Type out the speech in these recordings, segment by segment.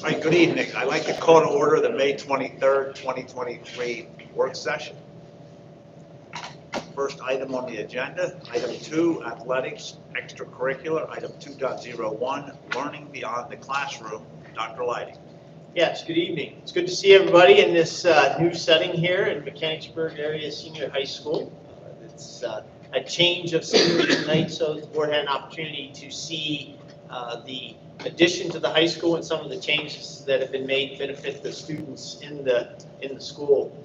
All right, good evening. I'd like to call to order the May 23rd, 2023 work session. First item on the agenda, item 2, athletics, extracurricular, item 2.01, learning beyond the classroom. Dr. Leidy. Yes, good evening. It's good to see everybody in this new setting here in Mechanicsburg Area Senior High School. It's a change of scenery tonight, so the board had an opportunity to see the addition to the high school and some of the changes that have been made benefit the students in the school.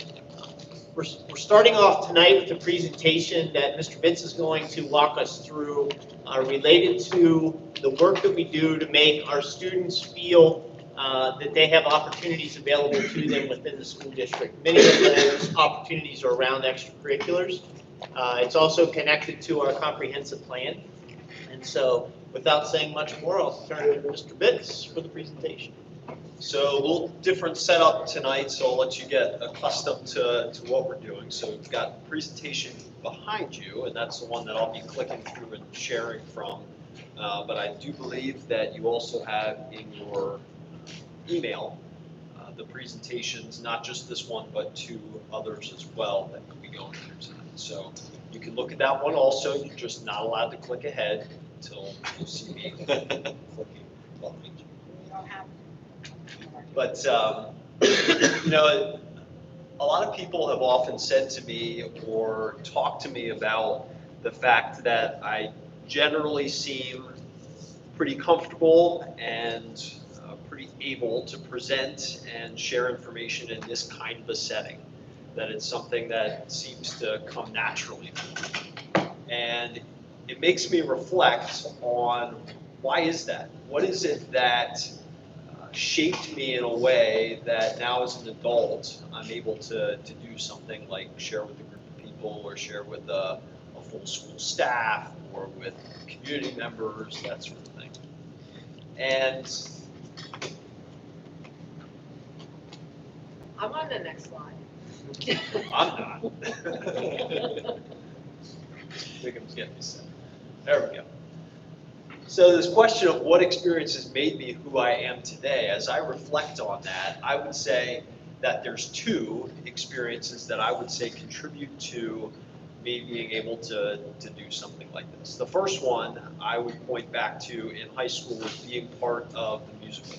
We're starting off tonight with a presentation that Mr. Bitts is going to walk us through related to the work that we do to make our students feel that they have opportunities available to them within the school district. Many of those opportunities are around extracurriculars. It's also connected to our comprehensive plan. And so, without saying much more, I'll turn it over to Mr. Bitts for the presentation. So a little different setup tonight, so I'll let you get accustomed to what we're doing. So we've got a presentation behind you, and that's the one that I'll be clicking through and sharing from. But I do believe that you also have in your email the presentations, not just this one, but 2 others as well that we'll be going through tonight. So you can look at that one also. You're just not allowed to click ahead until you see me clicking behind you. But, you know, a lot of people have often said to me or talked to me about the fact that I generally seem pretty comfortable and pretty able to present and share information in this kind of a setting, that it's something that seems to come naturally to me. And it makes me reflect on why is that? What is it that shaped me in a way that now as an adult I'm able to do something like share with a group of people or share with a full school staff or with community members, that sort of thing. And I'm on the next slide. I'm not. Wiggum's getting me set. There we go. So this question of what experiences made me who I am today, as I reflect on that, I would say that there's 2 experiences that I would say contribute to me being able to do something like this. The first one I would point back to in high school was being part of the musical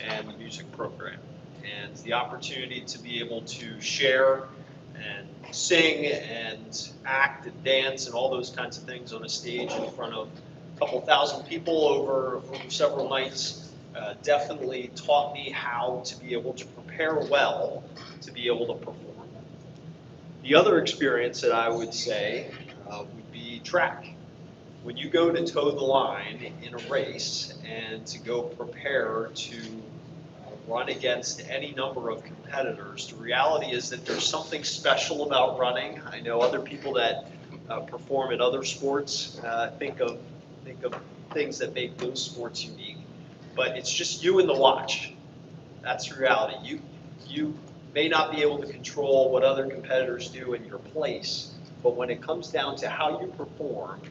and the music program, and the opportunity to be able to share and sing and act and dance and all those kinds of things on a stage in front of couple thousand people over several nights definitely taught me how to be able to prepare well to be able to perform. The other experience that I would say would be track. When you go to toe the line in a race and to go prepare to run against any number of competitors, the reality is that there's something special about running. I know other people that perform in other sports think of things that make those sports unique, but it's just you and the watch. That's the reality. You may not be able to control what other competitors do in your place, but when it comes down to how you perform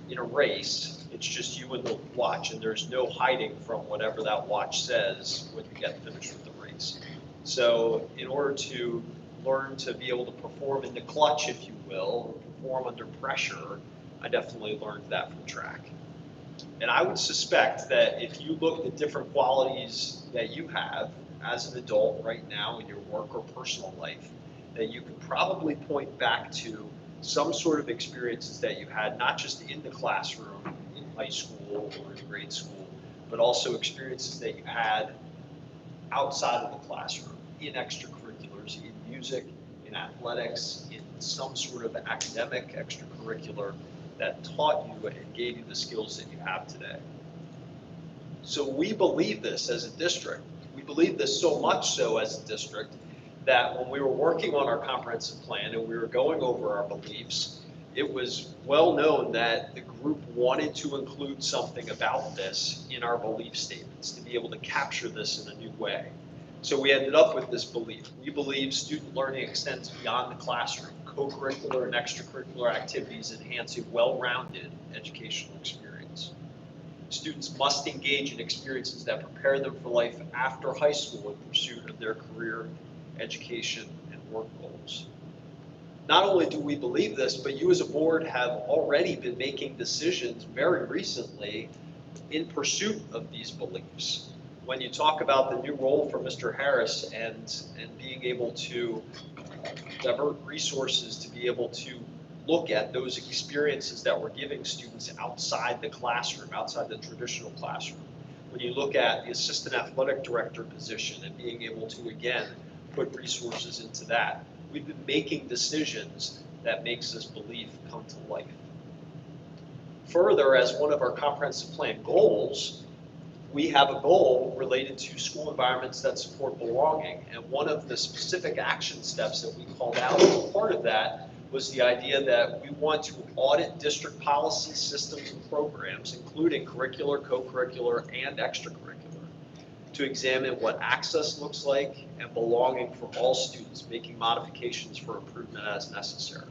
in a race, it's just you and the watch, and there's no hiding from whatever that watch says when you get finished with the race. So in order to learn to be able to perform in the clutch, if you will, or perform under pressure, I definitely learned that from track. And I would suspect that if you looked at different qualities that you have as an adult right now in your work or personal life, that you could probably point back to some sort of experiences that you had, not just in the classroom, in high school or in grade school, but also experiences that you had outside of the classroom, in extracurriculars, in music, in athletics, in some sort of academic extracurricular that taught you and gave you the skills that you have today. So we believe this as a district. We believe this so much so as a district that when we were working on our comprehensive plan and we were going over our beliefs, it was well known that the group wanted to include something about this in our belief statements to be able to capture this in a new way. So we ended up with this belief. We believe student learning extends beyond the classroom. Co-curricular and extracurricular activities enhance a well-rounded educational experience. Students must engage in experiences that prepare them for life after high school in pursuit of their career, education, and work goals. Not only do we believe this, but you as a board have already been making decisions very recently in pursuit of these beliefs. When you talk about the new role for Mr. Harris and being able to divert resources to be able to look at those experiences that we're giving students outside the classroom, outside the traditional classroom. When you look at the assistant athletic director position and being able to, again, put resources into that, we've been making decisions that makes this belief come to life. Further, as one of our comprehensive plan goals, we have a goal related to school environments that support belonging. And one of the specific action steps that we called out as part of that was the idea that we want to audit district policy systems and programs, including curricular, co-curricular, and extracurricular, to examine what access looks like and belonging for all students, making modifications for improvement as necessary.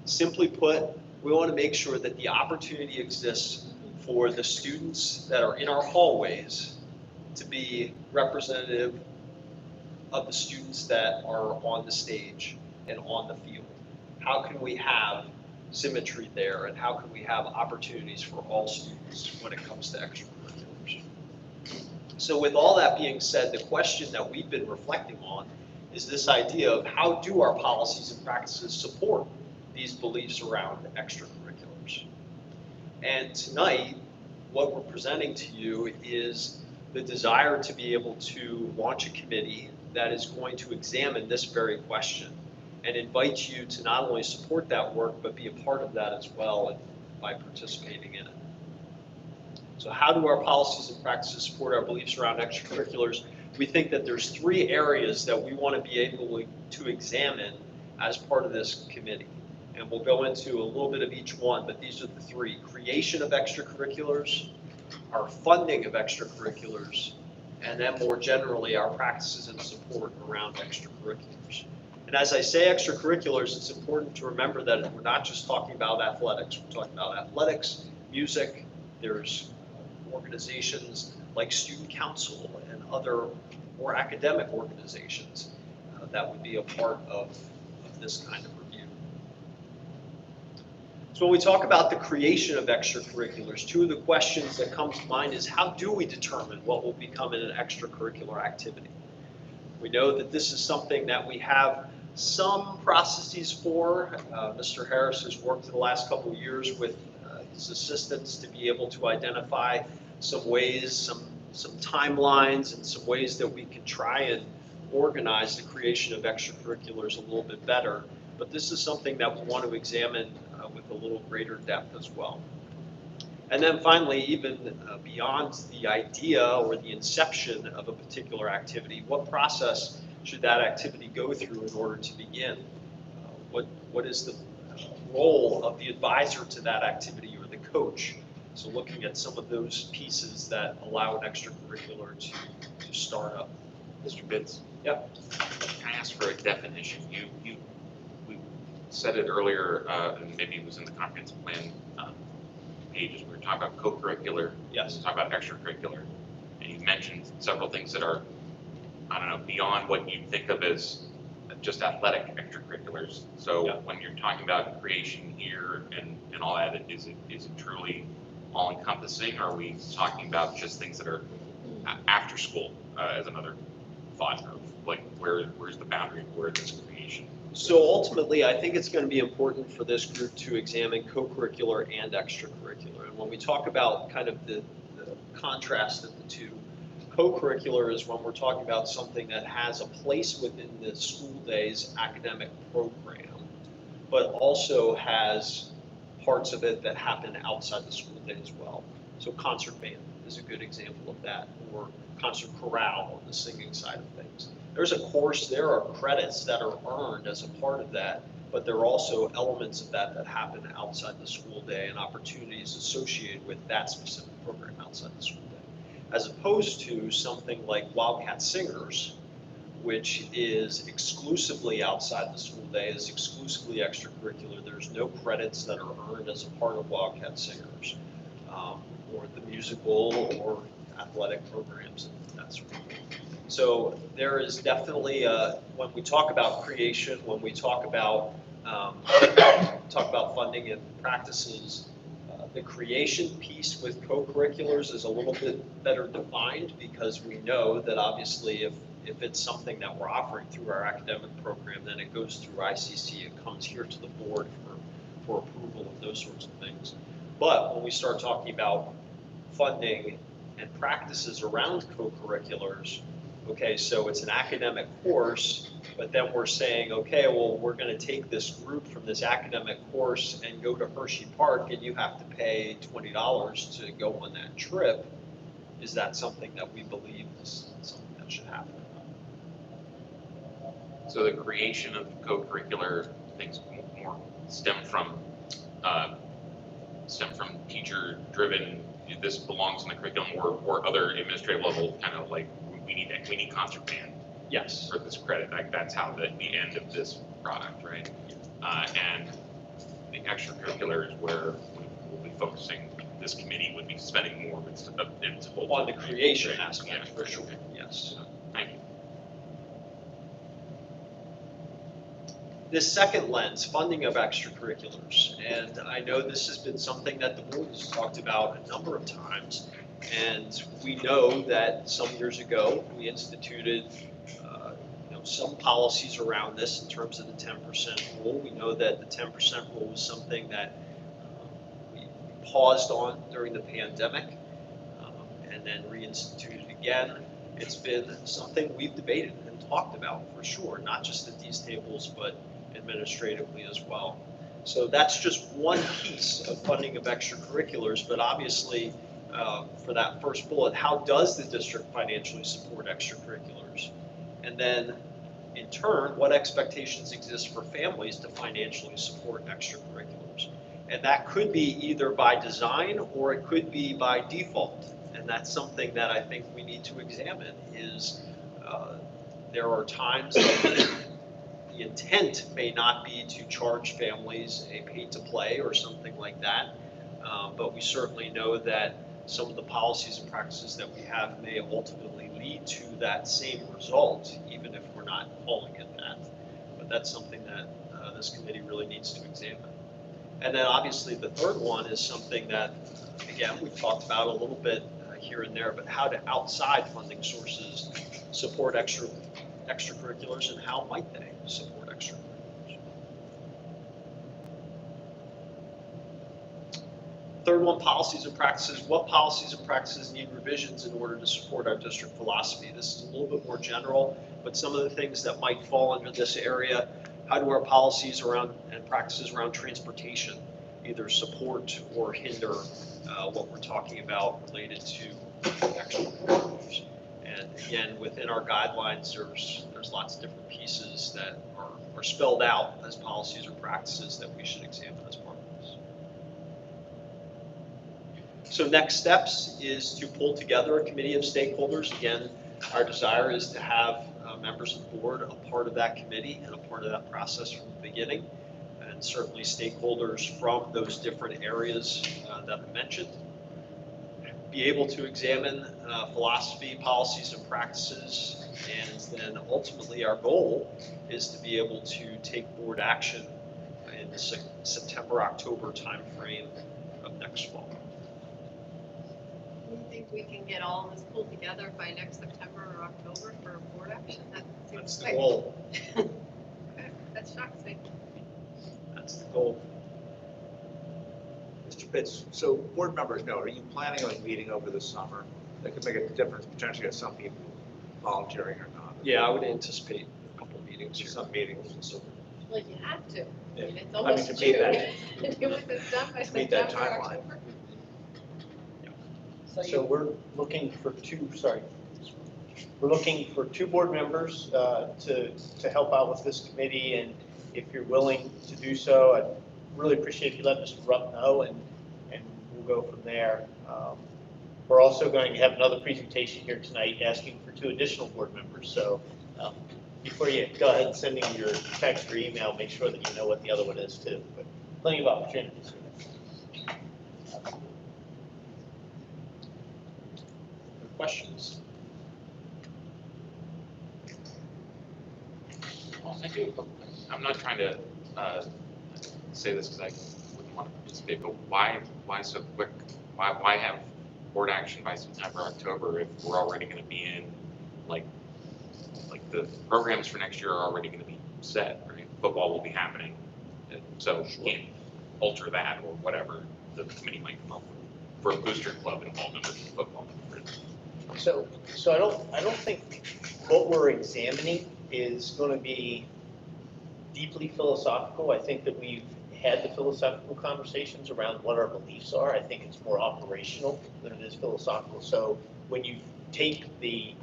Simply put, we want to make sure that the opportunity exists for the students that are in our hallways to be representative of the students that are on the stage and on the field. How can we have symmetry there, and how can we have opportunities for all students when it comes to extracurriculars? So with all that being said, the question that we've been reflecting on is this idea of how do our policies and practices support these beliefs around extracurriculars? And tonight, what we're presenting to you is the desire to be able to launch a committee that is going to examine this very question and invite you to not only support that work, but be a part of that as well by participating in it. So how do our policies and practices support our beliefs around extracurriculars? We think that there's 3 areas that we want to be able to examine as part of this committee. And we'll go into a little bit of each one, but these are the 3. Creation of extracurriculars, our funding of extracurriculars, and then more generally, our practices and support around extracurriculars. And as I say extracurriculars, it's important to remember that we're not just talking about athletics. We're talking about athletics, music, there's organizations like student council and other more academic organizations that would be a part of this kind of review. So when we talk about the creation of extracurriculars, 2 of the questions that come to mind is how do we determine what will become an extracurricular activity? We know that this is something that we have some processes for. Mr. Harris has worked in the last couple of years with his assistants to be able to identify some ways, some timelines, and some ways that we can try and organize the creation of extracurriculars a little bit better. But this is something that we want to examine with a little greater depth as well. And then finally, even beyond the idea or the inception of a particular activity, what process should that activity go through in order to begin? What is the role of the advisor to that activity or the coach? So looking at some of those pieces that allow an extracurricular to start up. Mr. Bitts? Yep. Can I ask for a definition? We said it earlier, and maybe it was in the comprehensive plan pages. We were talking about co-curricular. Yes. We talking about extracurricular. And you mentioned several things that are, I don't know, beyond what you think of as just athletic extracurriculars. So Yeah. when you're talking about creation here and all that, is it truly all encompassing? Or are we talking about just things that are after school as another thought of like where's the boundary of where this creation? So ultimately, I think it's going to be important for this group to examine co-curricular and extracurricular. And when we talk about kind of the contrast of the 2, co-curricular is when we're talking about something that has a place within the school day's academic program, but also has parts of it that happen outside the school day as well. So concert band is a good example of that, or concert chorale on the singing side of things. There's a course, there are credits that are earned as a part of that, but there are also elements of that that happen outside the school day and opportunities associated with that specific program outside the school day. As opposed to something like Wildcat Singers, which is exclusively outside the school day, is exclusively extracurricular. There's no credits that are earned as a part of Wildcat Singers. or the musical or athletic programs and that sort of thing. So there is definitely, when we talk about creation, when we talk about funding and practices, the creation piece with co-curriculars is a little bit better defined because we know that obviously if it's something that we're offering through our academic program, then it goes through ICC, it comes here to the board for approval of those sorts of things. But when we start talking about funding and practices around co-curriculars, okay, so it's an academic course, but then we're saying, okay, well, we're going to take this group from this academic course and go to Hershey Park, and you have to pay $20 to go on that trip. Is that something that we believe is something that should happen? So the creation of co-curricular things more stem from teacher-driven. This belongs in the curriculum, or other administrative level kind of like we need concert band. Yes. For this credit, like that's how the end of this product, right? And the extracurricular is where we'll be focusing. This committee would be spending more of its on the creation aspect, for sure. Yes. Thank you. This second lens, funding of extracurriculars, and I know this has been something that the board has talked about a number of times, and we know that some years ago we instituted some policies around this in terms of the 10% rule. We know that the 10% rule was something that we paused on during the pandemic and then reinstituted again. It's been something we've debated and talked about for sure, not just at these tables, but administratively as well. So that's just one piece of funding of extracurriculars, but obviously for that first bullet, how does the district financially support extracurriculars? And then in turn, what expectations exist for families to financially support extracurriculars? And that could be either by design or it could be by default. And that's something that I think we need to examine is there are times that the intent may not be to charge families a pay-to-play or something like that, but we certainly know that some of the policies and practices that we have may ultimately lead to that same result, even if we're not calling it that. But that's something that this committee really needs to examine. And then obviously the third one is something that, again, we've talked about a little bit here and there, but how do outside funding sources support extracurriculars and how might they support extracurriculars? Third one, policies and practices. What policies and practices need revisions in order to support our district philosophy? This is a little bit more general, but some of the things that might fall under this area, how do our policies around and practices around transportation either support or hinder what we're talking about related to extracurriculars? And again, within our guidelines, there's lots of different pieces that are spelled out as policies or practices that we should examine as part of this. So next steps is to pull together a committee of stakeholders. Again, our desire is to have members of the board a part of that committee and a part of that process from the beginning, and certainly stakeholders from those different areas that I mentioned. Be able to examine philosophy, policies, and practices, and then ultimately our goal is to be able to take board action in the September-October timeframe of next fall. Do you think we can get all of this pulled together by next September or October for board action? That's the goal. Okay, that shocks me. That's the goal. Mr. Pitts, so board members know, are you planning on meeting over the summer? That could make a difference potentially at some people volunteering or not. Yeah, I would anticipate a couple meetings here. Some meetings. Well, you have to. Yeah. I mean, it's I mean, almost to June. meet that- Do this done by to meet that September, timeline. October. So we're looking for we're looking for two board members to help out with this committee, and if you're willing to do so, I'd really appreciate if you let Mr. Rupp know, and we'll go from there. We're also going to have another presentation here tonight asking for two additional board members, so before you go ahead and send in your text or email, make sure that you know what the other one is too, but plenty of opportunities. questions? Well, I do. I'm not trying to say this because I wouldn't want to participate, but why so quick? Why have board action by September, October if we're already going to be in, like the programs for next year are already going to be set, right? Football will be happening, and so you can't alter that or whatever the committee might come up with for a booster club involvement with football. So I don't think what we're examining is going to be deeply philosophical. I think that we've had the philosophical conversations around what our beliefs are. I think it's more operational than it is philosophical. So when you take the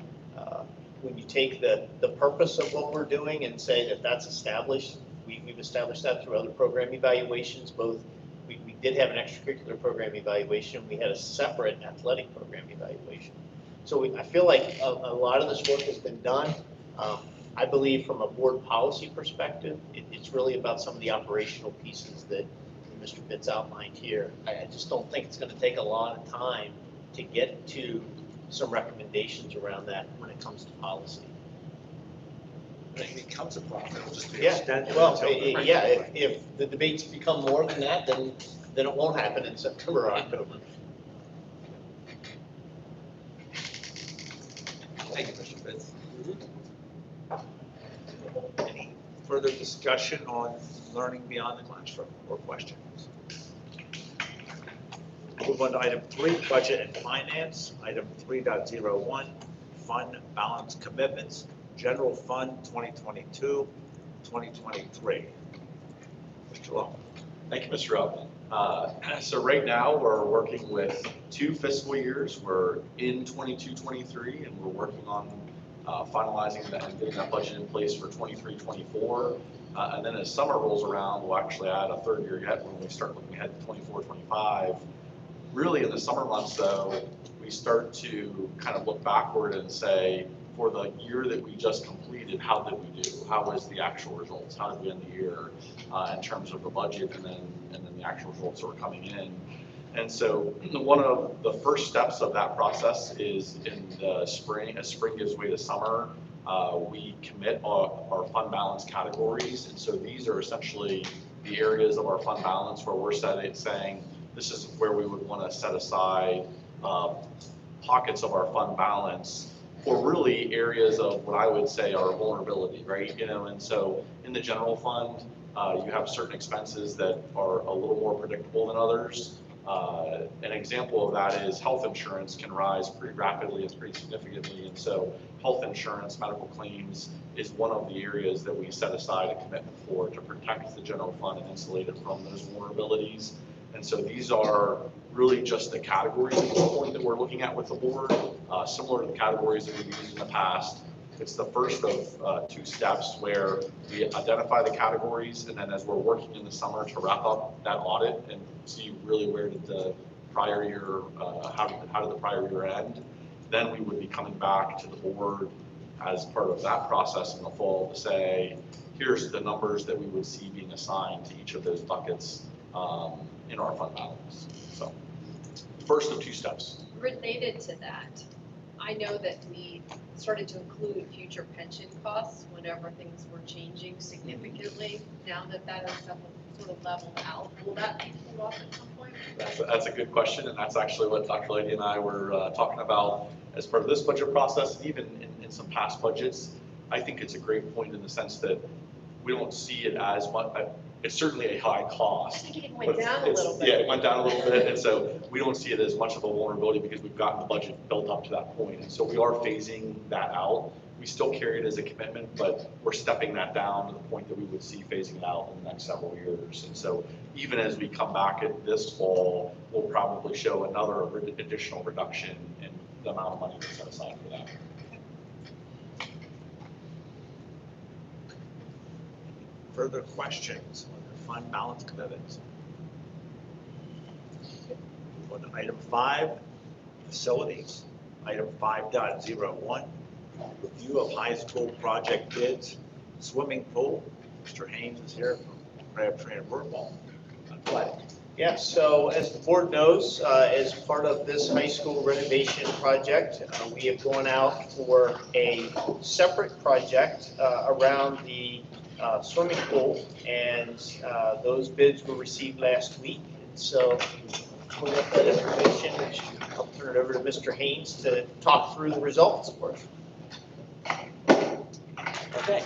purpose of what we're doing and say that that's established, we've established that through other program evaluations. Both we did have an extracurricular program evaluation. We had a separate athletic program evaluation. So I feel like a lot of this work has been done. I believe from a board policy perspective, it's really about some of the operational pieces that Mr. Bitts outlined here. I just don't think it's going to take a lot of time to get to some recommendations around that when it comes to policy. When it becomes a problem, it'll just be Yeah, extended. well, until the- yeah, if the debates become more than that, then it won't happen in September or October. Thank you, Mr. Fitz. Any further discussion on learning beyond the classroom or questions? Move on to item 3, budget and finance. Item 3.01, fund balance commitments, general fund 2022, 2023. Mr. Lowe. Thank you, Mr. Upton. So right now, we're working with 2 fiscal years. We're in 22-23, and we're working on finalizing that and getting that budget in place for 23-24. And then as summer rolls around, we'll actually add a 3rd year yet when we start looking ahead to 24-25. Really, in the summer months, though, we start to kind of look backward and say, for the year that we just completed, how did we do? How was the actual results? How did we end the year in terms of the budget and then the actual results that were coming in? And so one of the first steps of that process is in the spring. As spring gives way to summer, we commit our fund balance categories. And so these are essentially the areas of our fund balance where we're saying this is where we would want to set aside pockets of our fund balance for really areas of what I would say are vulnerability, right? And so in the general fund, you have certain expenses that are a little more predictable than others. An example of that is health insurance can rise pretty rapidly and pretty significantly. And so health insurance, medical claims is one of the areas that we set aside a commitment for to protect the general fund and insulate it from those vulnerabilities. And so these are really just the categories at this point that we're looking at with the board, similar to the categories that we've used in the past. It's the first of 2 steps where we identify the categories, and then as we're working in the summer to wrap up that audit and see really where did the prior year, how did the prior year end, then we would be coming back to the board as part of that process in the fall to say, here's the numbers that we would see being assigned to each of those buckets in our fund balance. So, first of 2 steps. Related to that, I know that we started to include future pension costs whenever things were changing significantly. Now that that is sort of leveled out, will that be pulled off at some point? That's a good question, and that's actually what Dr. Lady and I were talking about as part of this budget process, and even in some past budgets. I think it's a great point in the sense that we don't see it as much. It's certainly a high cost. I think it went down a little bit. Yeah, it went down a little bit, and so we don't see it as much of a vulnerability because we've gotten the budget built up to that point. And so we are phasing that out. We still carry it as a commitment, but we're stepping that down to the point that we would see phasing it out in the next several years. And so even as we come back at this fall, we'll probably show another additional reduction in the amount of money that's set aside for that. Further questions on the fund balance commitments? On to item 5, facilities. Item 5.01, review of high school project bids, swimming pool. Mr. Haynes is here from Crabtree and Burtwell. Athletic. Yeah, so as the board knows, as part of this high school renovation project, we have gone out for a separate project around the swimming pool, and those bids were received last week. And so, with that information, I'll turn it over to Mr. Haynes to talk through the results for us. Okay.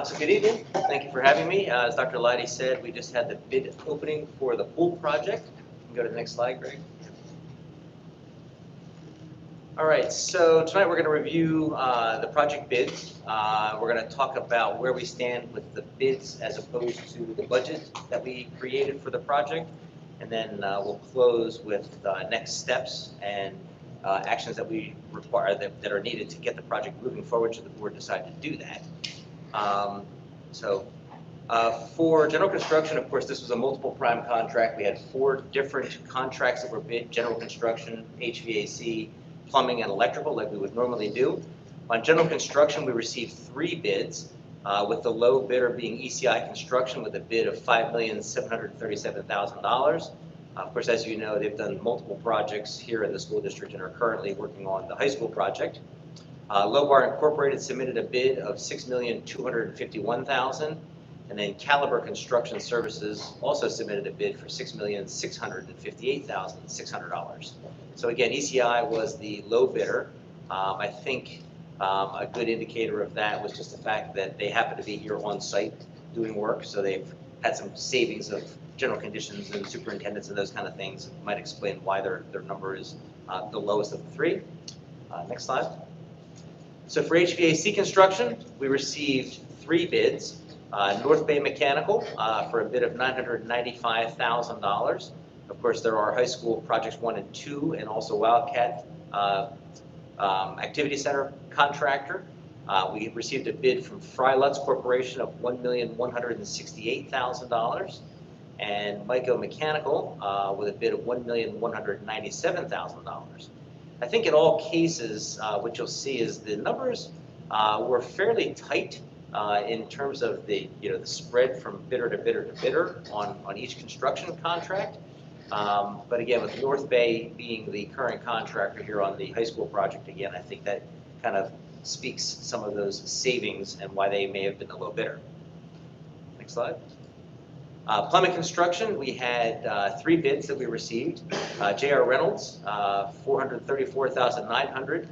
So good evening. Thank you for having me. As Dr. Leidy said, we just had the bid opening for the pool project. You can go to the next slide, Greg. All right, so tonight we're going to review the project bids. We're going to talk about where we stand with the bids as opposed to the budget that we created for the project. And then we'll close with next steps and actions that we require that are needed to get the project moving forward should the board decide to do that. For general construction, of course, this was a multiple prime contract. We had 4 different contracts that were bid: general construction, HVAC, plumbing, and electrical, like we would normally do. On general construction, we received 3 bids, with the low bidder being ECI Construction with a bid of $5,737,000. Of course, as you know, they've done multiple projects here in the school district and are currently working on the high school project. Lobar Incorporated submitted a bid of $6,251,000, and then Caliber Construction Services also submitted a bid for $6,658,600. So again, ECI was the low bidder. I think a good indicator of that was just the fact that they happen to be here on site doing work, so they've had some savings of general conditions and superintendents and those kind of things. It might explain why their number is the lowest of the 3. Next slide. So for HVAC construction, we received 3 bids. North Bay Mechanical for a bid of $995,000. Of course, there are high school projects 1 and 2, and also Wildcat Activity Center contractor. We received a bid from Frylutz Corporation of $1,168,000, and Myco Mechanical with a bid of $1,197,000. I think in all cases, what you'll see is the numbers were fairly tight in terms of the spread from bidder to bidder to bidder on each construction contract. But again, with North Bay being the current contractor here on the high school project, again, I think that kind of speaks some of those savings and why they may have been a little bidder. Next slide. Plumbing construction, we had 3 bids that we received. J.R. Reynolds, $434,900,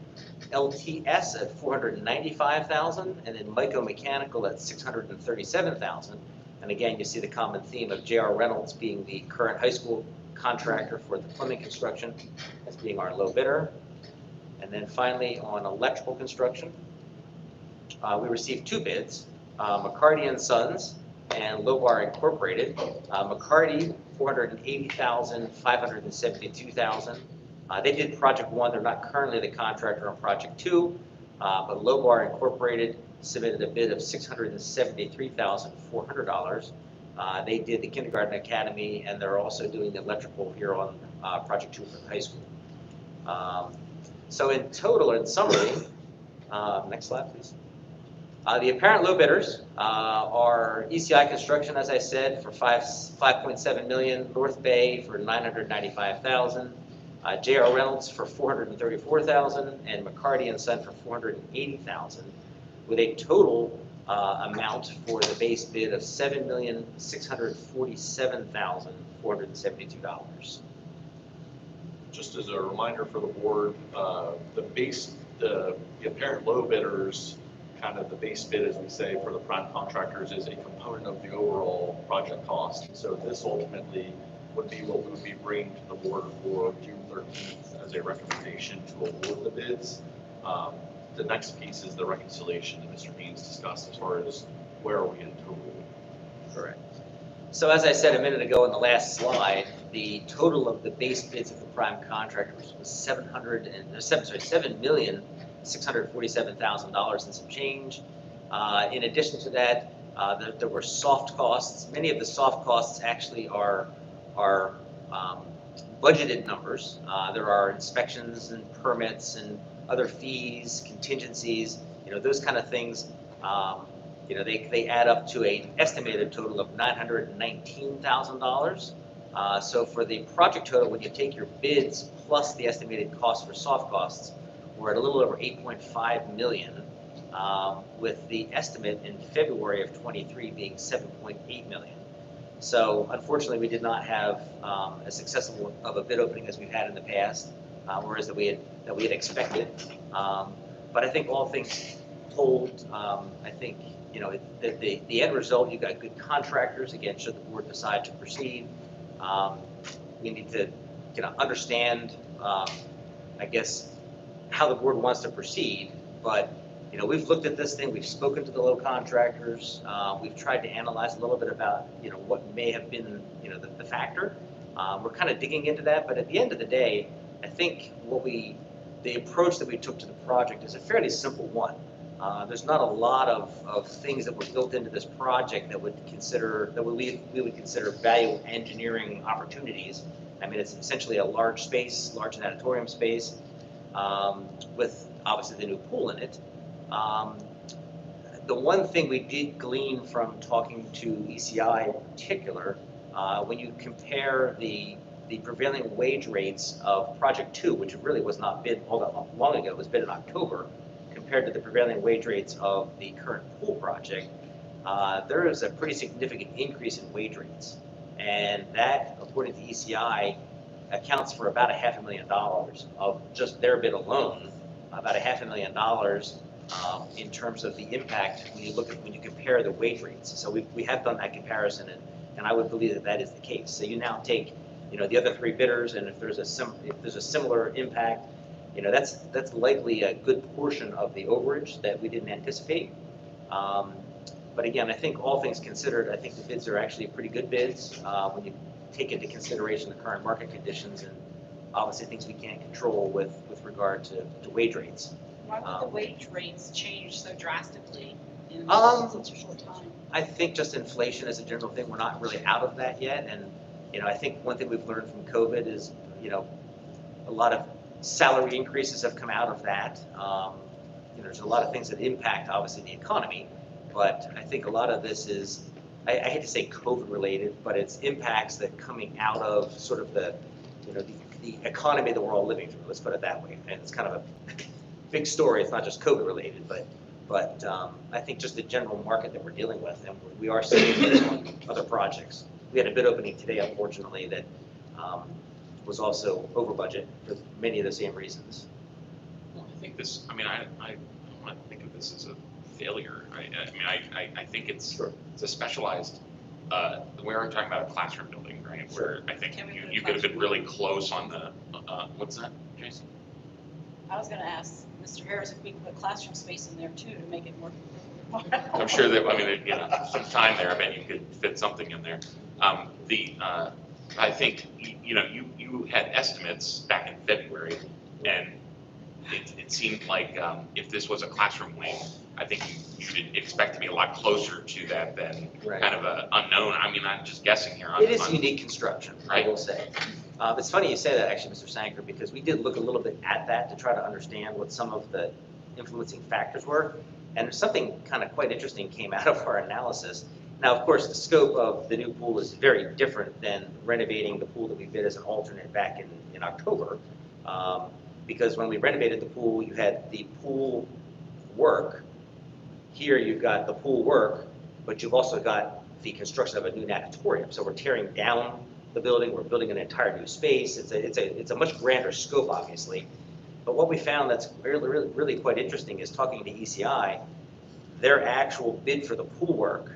LTS at $495,000, and then Myco Mechanical at $637,000. And again, you see the common theme of J.R. Reynolds being the current high school contractor for the plumbing construction as being our low bidder. And then finally, on electrical construction, we received 2 bids, McCarty and Sons and Lobar Incorporated. McCarty, $480,000, $572,000. They did project 1. They're not currently the contractor on project 2, but Lobar Incorporated submitted a bid of $673,400. They did the kindergarten academy, and they're also doing the electrical here on project 2 for the high school. So in total, in summary, next slide, please. The apparent low bidders are ECI Construction, as I said, for $5.7 million, North Bay for $995,000, J.R. Reynolds for $434,000, and McCarty and Son for $480,000, with a total amount for the base bid of $7,647,472. Just as a reminder for the board, the apparent low bidders, kind of the base bid, as we say, for the prime contractors is a component of the overall project cost. So this ultimately would be what we would be bringing to the board for June 13th as a recommendation to award the bids. The next piece is the reconciliation that Mr. Haynes discussed as far as where are we in total. Correct. So as I said a minute ago in the last slide, the total of the base bids of the prime contractors was $7,647,000 and some change. In addition to that, there were soft costs. Many of the soft costs actually are budgeted numbers. There are inspections and permits and other fees, contingencies, those kind of things. They add up to an estimated total of $919,000. So for the project total, when you take your bids plus the estimated cost for soft costs, we're at a little over 8.5 million, with the estimate in February of '23 being 7.8 million. So unfortunately, we did not have as successful of a bid opening as we've had in the past, whereas that we had expected. But I think all things told, I think, you know, the end result, you've got good contractors. Again, should the board decide to proceed, we need to, you know, understand, I guess, how the board wants to proceed. But, you know, we've looked at this thing, we've spoken to the low contractors, we've tried to analyze a little bit about, you know, what may have been, you know, the factor. We're kind of digging into that, but at the end of the day, I think the approach that we took to the project is a fairly simple one. There's not a lot of things that were built into this project that we would consider value engineering opportunities. I mean, it's essentially a large auditorium space, with obviously the new pool in it. The one thing we did glean from talking to ECI in particular, when you compare the prevailing wage rates of Project 2, which really was not bid all that long ago, it was bid in October, compared to the prevailing wage rates of the current pool project, there is a pretty significant increase in wage rates. And that, according to ECI, accounts for about $500,000 of just their bid alone, about $500,000 in terms of the impact when you compare the wage rates. So we have done that comparison, and I would believe that that is the case. So you now take, you know, the other three bidders, and if there's a similar impact, you know, that's likely a good portion of the overage that we didn't anticipate. But again, I think all things considered, I think the bids are actually pretty good bids when you take into consideration the current market conditions and obviously things we can't control with regard to wage rates. Why would the wage rates change so drastically in such a short time? I think just inflation is a general thing. We're not really out of that yet. And, you know, I think one thing we've learned from COVID is, you know, a lot of salary increases have come out of that. You know, there's a lot of things that impact, obviously, the economy. But I think a lot of this is, I hate to say COVID related, but it's impacts that coming out of sort of the, you know, the economy that we're all living through. Let's put it that way. And it's kind of a big story. It's not just COVID related, but I think just the general market that we're dealing with, and we are seeing it on other projects. We had a bid opening today, unfortunately, that was also over budget for many of the same reasons. Well, I think this, I mean, I don't want to think of this as a failure. I think it's a specialized, we aren't talking about a classroom building, right? Where I think you could have been really close on the, what's that, Jason? I was going to ask Mr. Harris if we could put classroom space in there too to make it more. I'm sure that, I mean, you know, some time there, I bet you could fit something in there. I think, you know, you had estimates back in February, and it seemed like if this was a classroom wing, I think you should expect to be a lot closer to that than kind of an unknown. I mean, I'm just guessing here. It is unique construction, right? I will say. It's funny you say that, actually, Mr. Sanker, because we did look a little bit at that to try to understand what some of the influencing factors were. And something kind of quite interesting came out of our analysis. Now, of course, the scope of the new pool is very different than renovating the pool that we bid as an alternate back in October. Because when we renovated the pool, you had the pool work. Here you've got the pool work, but you've also got the construction of a new natatorium. So we're tearing down the building, we're building an entire new space. It's a much grander scope, obviously. But what we found that's really quite interesting is talking to ECI, their actual bid for the pool work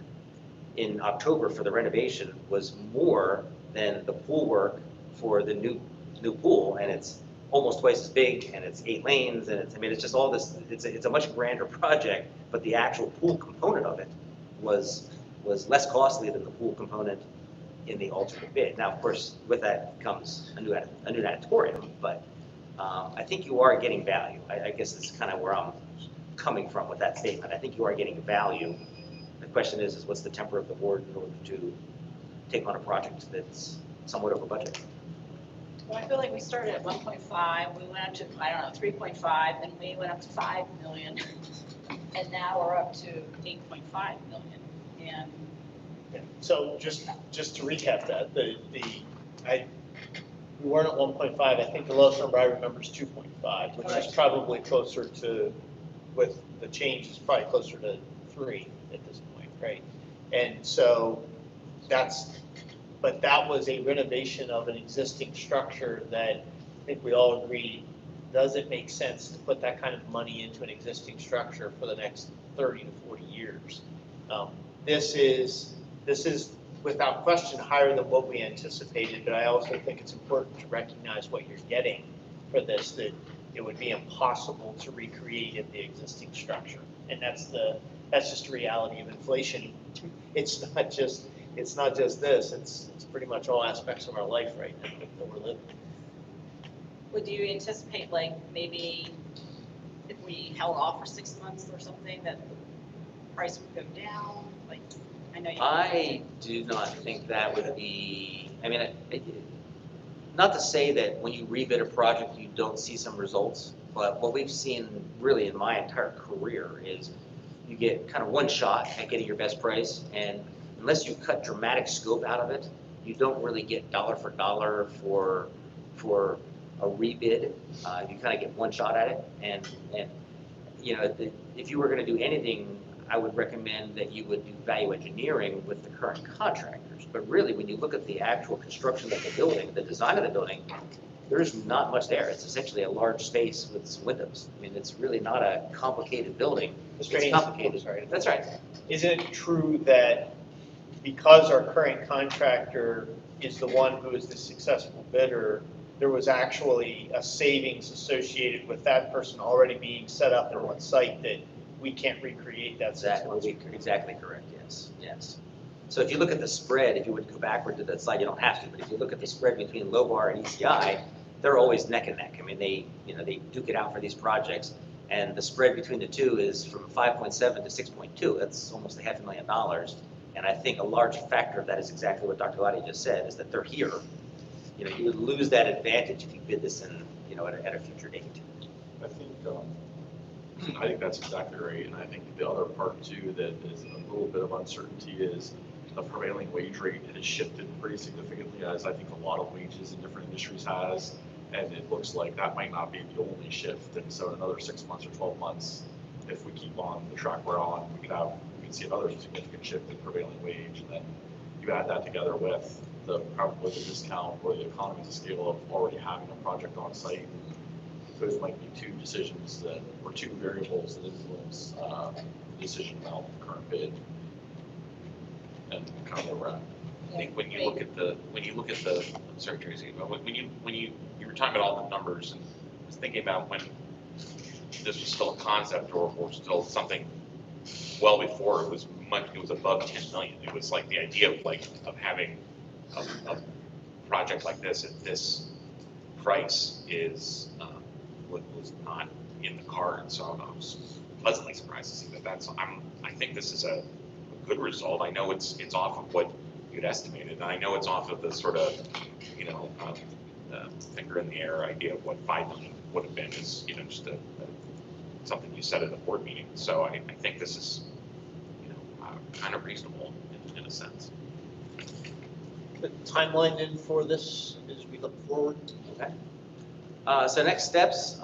in October for the renovation was more than the pool work for the new pool, and it's almost twice as big, and it's 8 lanes, and it's just all this. It's a much grander project, but the actual pool component of it was less costly than the pool component in the alternate bid. Now, of course, with that comes a new natatorium, but I think you are getting value. I guess that's kind of where I'm coming from with that statement. I think you are getting value. The question is what's the temper of the board in order to take on a project that's somewhat over budget? Well, I feel like we started at 1.5, we went up to, I don't know, 3.5, then we went up to 5 million, and now we're up to 8.5 million. And So just to recap that, the we weren't at 1.5, I think the lowest number I remember is 2.5, which is probably closer to, with the change, is probably closer to 3 at this point, right? And so but that was a renovation of an existing structure that I think we all agreed, does it make sense to put that kind of money into an existing structure for the next 30 to 40 years? This is without question higher than what we anticipated, but I also think it's important to recognize what you're getting for this, that it would be impossible to recreate in the existing structure. And that's just the reality of inflation. It's not just this, it's pretty much all aspects of our life right now that we're living. Would you anticipate, like, maybe if we held off for 6 months or something, that the price would go down? Like, I know you. I do not think that would be, I mean, not to say that when you rebid a project, you don't see some results, but what we've seen really in my entire career is you get kind of one shot at getting your best price, and unless you cut dramatic scope out of it, you don't really get dollar for dollar for a rebid. You kind of get one shot at it, and you know, if you were going to do anything, I would recommend that you would do value engineering with the current contractors. But really, when you look at the actual construction of the building, the design of the building, there's not much there. It's essentially a large space with some windows. I mean, it's really not a complicated building. Mr. It's Haynes, complicated. sorry. That's right. Isn't it true that because our current contractor is the one who is the successful bidder, there was actually a savings associated with that person already being set up on site that we can't recreate that 6 months? Exactly correct, yes, yes. So if you look at the spread, if you would go backward to that slide, you don't have to, but if you look at the spread between Lobar and ECI, they're always neck and neck. I mean, they duke it out for these projects, and the spread between the two is from 5.7 to 6.2. That's almost $500,000. And I think a large factor of that is exactly what Dr. Lottie just said, is that they're here. You know, you would lose that advantage if you bid this in, you know, at a future date. I think that's exactly right, and I think the other part too that is a little bit of uncertainty is the prevailing wage rate has shifted pretty significantly, as I think a lot of wages in different industries has, and it looks like that might not be the only shift, and so in another 6 months or 12 months, if we keep on the track we're on, we could see another significant shift in prevailing wage, and then you add that together with probably the discount or the economies of scale of already having a project on site. Those might be two decisions or two variables that influence the decision about the current bid and kind of where we're at. I think when you look at the, I'm sorry, Tracy, but when you were talking about all the numbers, and I was thinking about when this was still a concept or still something well before it was above 10 million. It was like the idea of having a project like this at this price was not in the cards, so I was pleasantly surprised to see that. I think this is a good result. I know it's off of what you'd estimated, and I know it's off of the sort of, you know, finger in the air idea of what 5 million would have been, is, you know, just something you said at a board meeting. So I think this is, you know, kind of reasonable in a sense. The timeline then for this as we look forward? Okay. So next steps,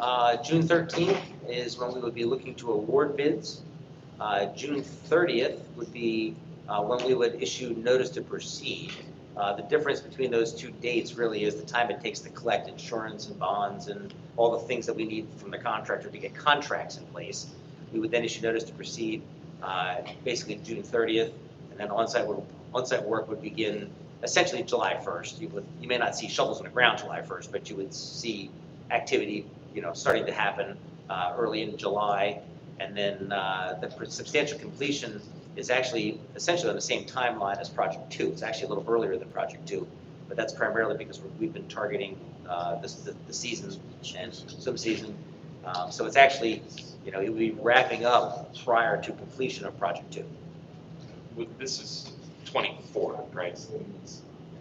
June 13th is when we would be looking to award bids. June 30th would be when we would issue notice to proceed. The difference between those two dates really is the time it takes to collect insurance and bonds and all the things that we need from the contractor to get contracts in place. We would then issue notice to proceed basically June 30th, and then on-site work would begin essentially July 1st. You may not see shovels in the ground July 1st, but you would see activity, you know, starting to happen early in July, and then the substantial completion is actually essentially on the same timeline as Project 2. It's actually a little earlier than Project 2, but that's primarily because we've been targeting the season and swim season. So it's actually, you know, it will be wrapping up prior to completion of Project 2. This is 24, right?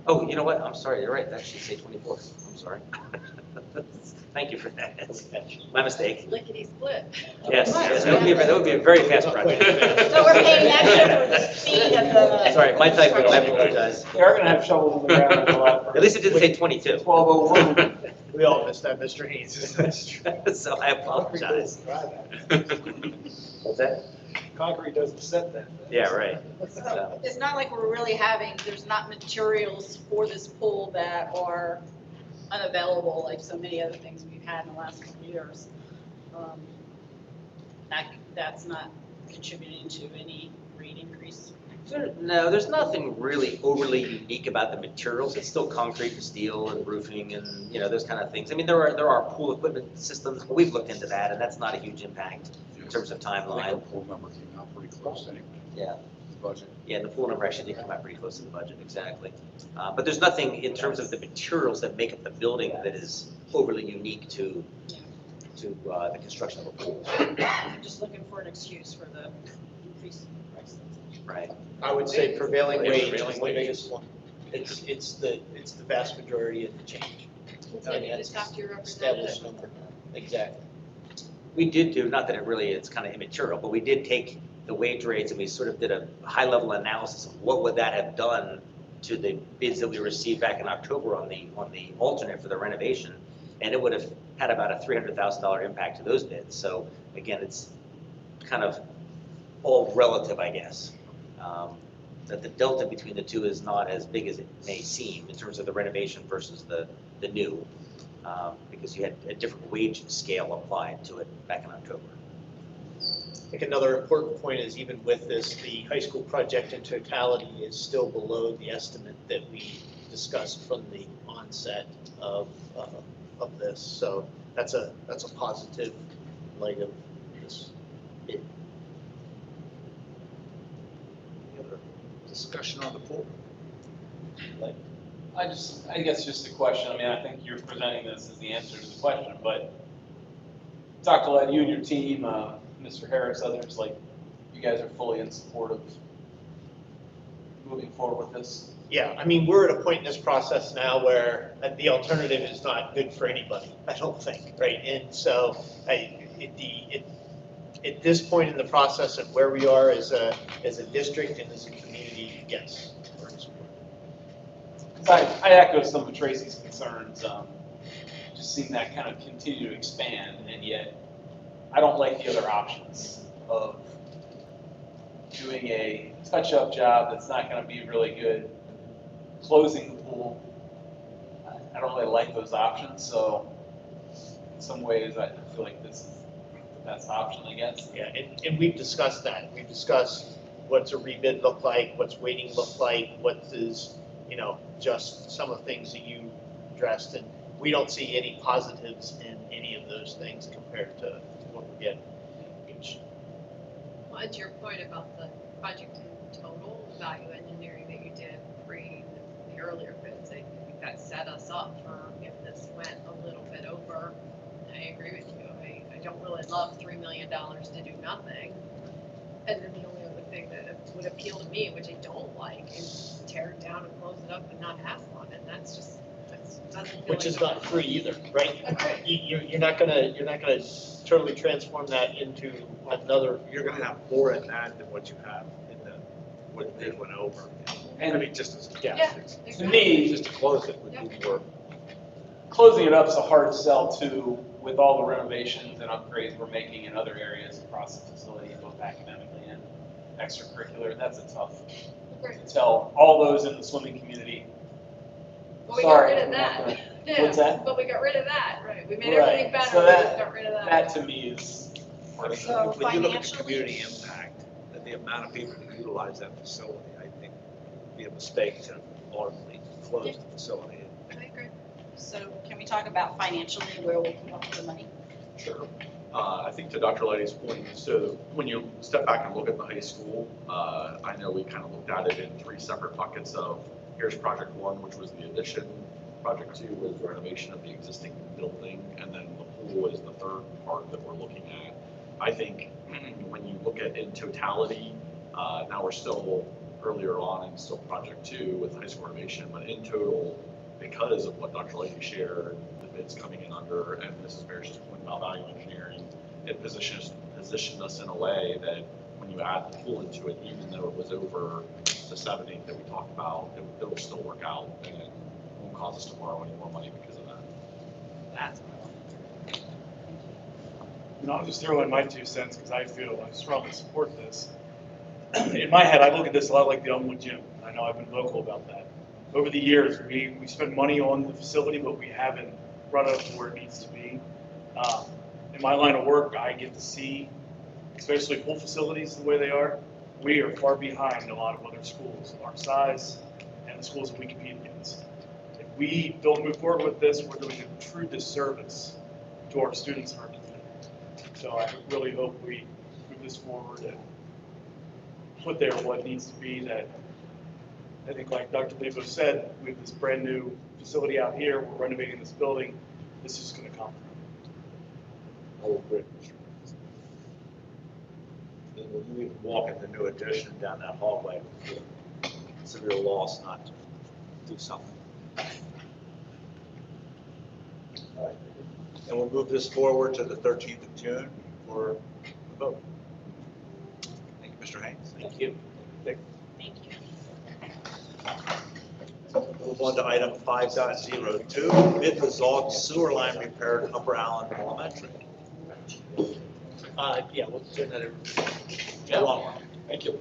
Oh, you know what? I'm sorry. You're right. That should say 24. I'm sorry. Thank you for that. That's my mistake. Lickety split. Yes, that would be a very fast project. So we're paying extra for the speed of Sorry, my typo, I apologize. They are gonna have shovels in the ground a lot. At least it didn't say 22. 1201. We all missed that, Mr. Haynes. So I apologize. What's that? Concrete doesn't set that. Yeah, right. So it's not like we're really having, there's not materials for this pool that are unavailable, like so many other things we've had in the last couple of years. That's not contributing to any rate increase. No, there's nothing really overly unique about the materials. It's still concrete and steel and roofing and, you know, those kind of things. I mean, there are pool equipment systems, but we've looked into that, and that's not a huge impact in terms of I think our timeline. pool number came out pretty close anyway. Yeah. The budget. Yeah, and the pool number actually did come out pretty close to the budget, exactly. But there's nothing in terms of the materials that make up the building that is overly unique to the construction of a pool. I'm just looking for an excuse for the increase in prices. Right. I would say prevailing Yeah, wage is prevailing the wage. biggest one. It's the vast majority of the change. Continue to talk to your Established representative. number. Exactly. We did do, not that it really, it's kind of immaterial, but we did take the wage rates and we sort of did a high-level analysis of what would that have done to the bids that we received back in October on the alternate for the renovation. And it would have had about a $300,000 impact to those bids. So again, it's kind of all relative, I guess. That the delta between the two is not as big as it may seem in terms of the renovation versus the new. Because you had a different wage scale applied to it back in October. I think another important point is even with this, the high school project in totality is still below the estimate that we discussed from the onset of this. So that's a positive light of this bid. Any other discussion on the pool? I guess just a question, I mean, I think you're presenting this as the answer to the question, but Dr. Led, you and your team, Mr. Harris, others, like, you guys are fully in support of moving forward with this? Yeah, I mean, we're at a point in this process now where the alternative is not good for anybody, I don't think, right? And so at this point in the process and where we are as a district and as a community, yes, we're in support. I echo some of Tracy's concerns, just seeing that kind of continue to expand, and yet I don't like the other options of doing a touch-up job that's not gonna be really good, closing the pool. I don't really like those options, so in some ways I feel like this is the best option, I guess. Yeah, and we've discussed that. We've discussed what's a rebid look like, what's waiting look like, what is, just some of the things that you addressed. And we don't see any positives in any of those things compared to what we're getting. Well, and to your point about the project in total, value engineering that you did pre the earlier bids, I think that set us up for if this went a little bit over. I agree with you. I don't really love $3 million to do nothing. And then the only other thing that would appeal to me, which I don't like, is tear it down and close it up and not asphalt it. And that's just, doesn't feel Which like is a- not free either, right? Okay. You're not gonna totally transform that into another. You're gonna have more in that than what you have in what it went over. I mean, just as a guess. Yeah, it's- To me, Just to close it would be more. closing it up is a hard sell too, with all the renovations and upgrades we're making in other areas across the facility, both academically and extracurricular. That's a tough Agree. to tell all those in the swimming community. But we got Sorry, rid of I'm not that. gonna- Yeah, What's that? But we got rid of that, right? We made Right, everything better, so we that- just got rid of that. That to me is, I mean, So when you look at the financially- community impact and the amount of people who utilize that facility, I think it'd be a mistake to ultimately close the facility. I agree. So can we talk about financially where we'll come up with the money? Sure. I think to Dr. Letty's point, so when you step back and look at the high school, I know we kind of looked at it in 3 separate buckets of, here's project 1, which was the addition, project 2 was the renovation of the existing building, and then the pool is the third part that we're looking at. I think when you look at in totality, now we're still earlier on in still project 2 with high school renovation, but in total, because of what Dr. Letty shared, the bids coming in under, and Mrs. Parrish's point about value engineering, it positioned us in a way that when you add the pool into it, even though it was over the 70 that we talked about, it'll still work out and it won't cause us to borrow any more money because of that. That's I'll just throw in my 2 cents because I feel I strongly support this. In my head, I look at this a lot like the Elmwood Gym. I know I've been vocal about that. Over the years, we spend money on the facility, but we haven't brought it up to where it needs to be. In my line of work, I get to see, especially pool facilities the way they are, we are far behind a lot of other schools our size and the schools that we compete against. If we don't move forward with this, we're doing a true disservice to our students and our community. So I really hope we move this forward and put there what needs to be. That I think, like Dr. Lebo said, we have this brand new facility out here, we're renovating this building, this is going to come. I will agree. And when you walk in the new addition down that hallway, it's a real loss not to do something. All right. And we'll move this forward to the 13th of June for the vote. Thank you, Mr. Haynes. Thank you. Dick. Thank you. Move on to item 5.02, bid result sewer line repair at Upper Allen Elementary. Yeah, we'll turn that over. Yeah. Long one. Thank you.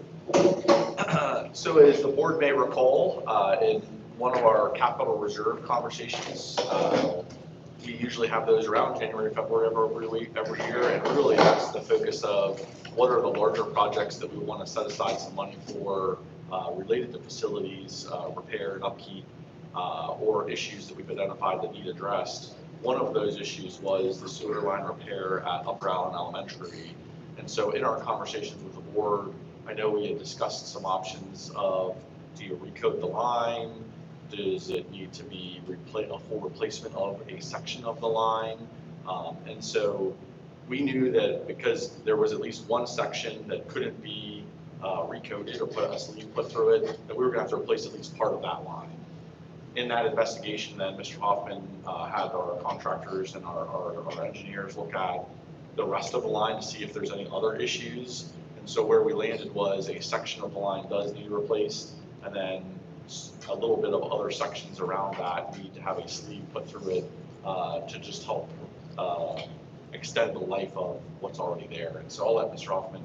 So as the board may recall, in one of our capital reserve conversations, we usually have those around January, February every year, and really that's the focus of what are the larger projects that we want to set aside some money for related to facilities, repair and upkeep, or issues that we've identified that need addressed. One of those issues was the sewer line repair at Upper Allen Elementary. And so in our conversations with the board, I know we had discussed some options of, do you recoat the line? Does it need to be a full replacement of a section of the line? And so we knew that because there was at least one section that couldn't be recoated or put a sleeve put through it, that we were gonna have to replace at least part of that line. In that investigation, then Mr. Hoffman had our contractors and our engineers look at the rest of the line to see if there's any other issues. And so where we landed was a section of the line does need replaced, and then a little bit of other sections around that need to have a sleeve put through it to just help extend the life of what's already there. And so I'll let Mr. Hoffman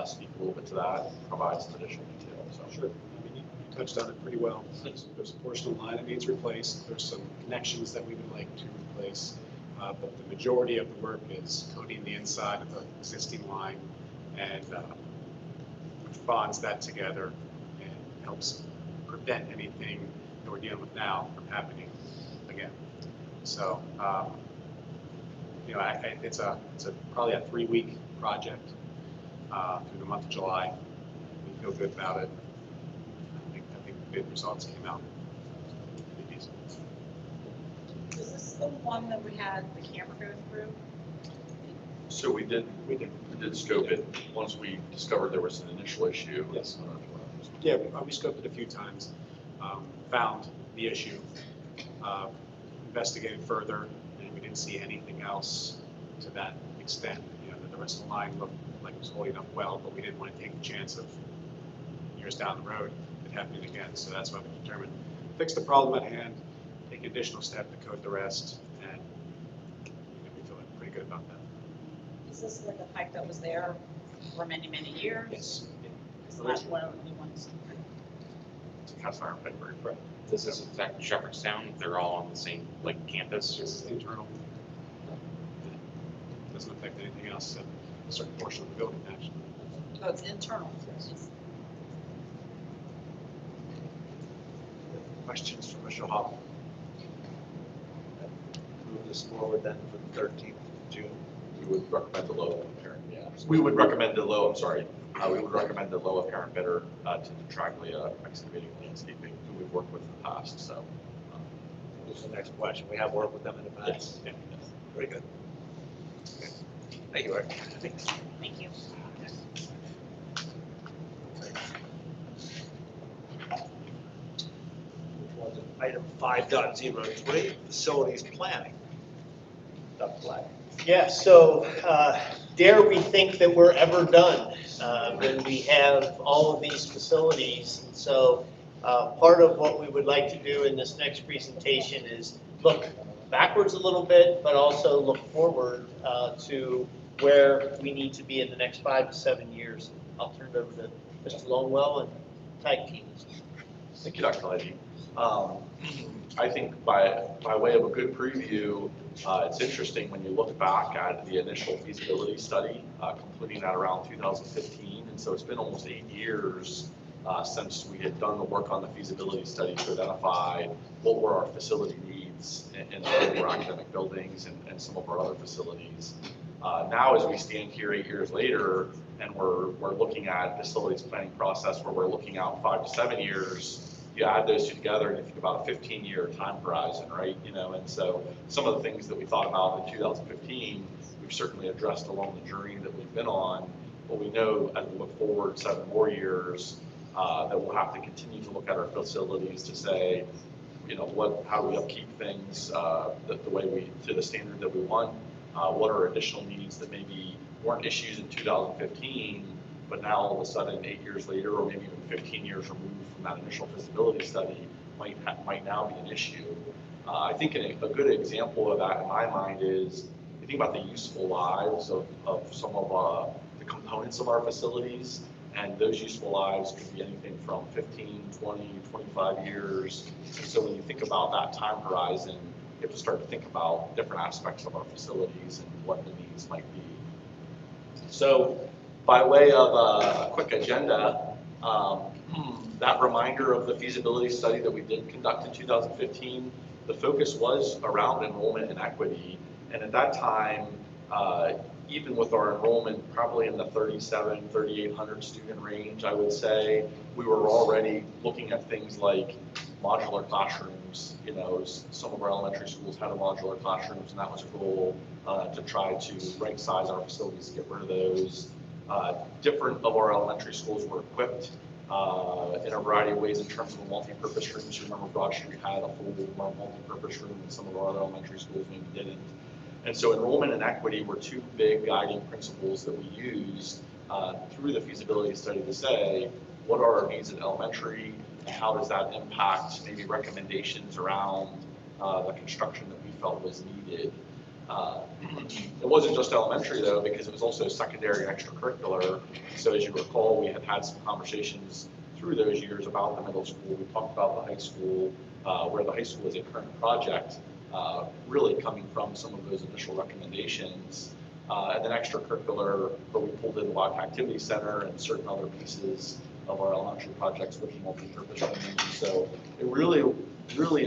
speak a little bit to that, provide some additional detail. So. Sure. I mean, you touched on it pretty well. There's a portion of the line that needs replaced. There's some connections that we would like to replace. But the majority of the work is coating the inside of the existing line, and which bonds that together and helps prevent anything that we're dealing with now from happening again. So, you know, it's probably a 3-week project through the month of July. We feel good about it. I think the bid results came out pretty decent. Is this the one that we had the camera go through? So we did scope it once we discovered there was an initial issue. Yes. Yeah, we scoped it a few times, found the issue, investigated further, and we didn't see anything else to that extent. You know, the rest of the line looked like it was holding up well, but we didn't want to take the chance of years down the road it happening again. So that's why we determined fix the problem at hand, take an additional step to coat the rest, and we feel pretty good about that. Is this like a pipe that was there for many, many years? Yes. Is the last one of the new ones? To cast iron pipeline. Right. Does this affect Shepherdstown? They're all on the same, like, campus? This is internal. Doesn't affect anything else, a certain portion of the building, actually. Oh, it's internal. Questions from Mr. Hoffman? Move this forward then for the 13th of June. We would recommend the low apparent. Yeah. We would recommend the low. I'm sorry. We would recommend the low apparent bidder to Traglia Excavating Landscaping, who we've worked with in the past. So. This is the next question. We have worked with them in the past. Yes. Very good. Okay. Thank you, Eric. Thank you. Item 5.03, facilities planning. Dr. Black. Yeah, so dare we think that we're ever done? when we have all of these facilities. And so part of what we would like to do in this next presentation is look backwards a little bit, but also look forward to where we need to be in the next 5 to 7 years. I'll turn it over to Mr. Longwell and tag team. Thank you, Dr. Leddy. I think by way of a good preview, it's interesting when you look back at the initial feasibility study, completing at around 2015. And so it's been almost 8 years since we had done the work on the feasibility study to identify what were our facility needs in some of our academic buildings and some of our other facilities. Now, as we stand here 8 years later, and we're looking at facilities planning process where we're looking out 5 to 7 years, you add those two together and you think about a 15-year time horizon, right? And so some of the things that we thought about in 2015, we've certainly addressed along the journey that we've been on. But we know as we look forward 7 more years, that we'll have to continue to look at our facilities to say, how do we upkeep things the way to the standard that we want? What are additional needs that maybe weren't issues in 2015, but now all of a sudden 8 years later, or maybe even 15 years removed from that initial feasibility study, might now be an issue. I think a good example of that in my mind is, you think about the useful lives of some of the components of our facilities, and those useful lives could be anything from 15, 20, 25 years. And so when you think about that time horizon, you have to start to think about different aspects of our facilities and what the needs might be. So by way of a quick agenda, that reminder of the feasibility study that we did conduct in 2015, the focus was around enrollment and equity. And at that time, even with our enrollment probably in the 3,800 student range, I would say, we were already looking at things like modular classrooms. Some of our elementary schools had a modular classrooms, and that was a goal to try to right size our facilities to get rid of those. Different of our elementary schools were equipped in a variety of ways in terms of a multi-purpose room. So remember, Broad Street had a full multi-purpose room, and some of our other elementary schools maybe didn't. And so enrollment and equity were two big guiding principles that we used through the feasibility study to say, what are our needs in elementary, and how does that impact maybe recommendations around the construction that we felt was needed. It wasn't just elementary though, because it was also secondary and extracurricular. So as you recall, we had some conversations through those years about the middle school. We talked about the high school, where the high school is a current project, really coming from some of those initial recommendations. And then extracurricular, where we pulled in the Live Activity Center and certain other pieces of our elementary projects with multi-purpose rooms. So it really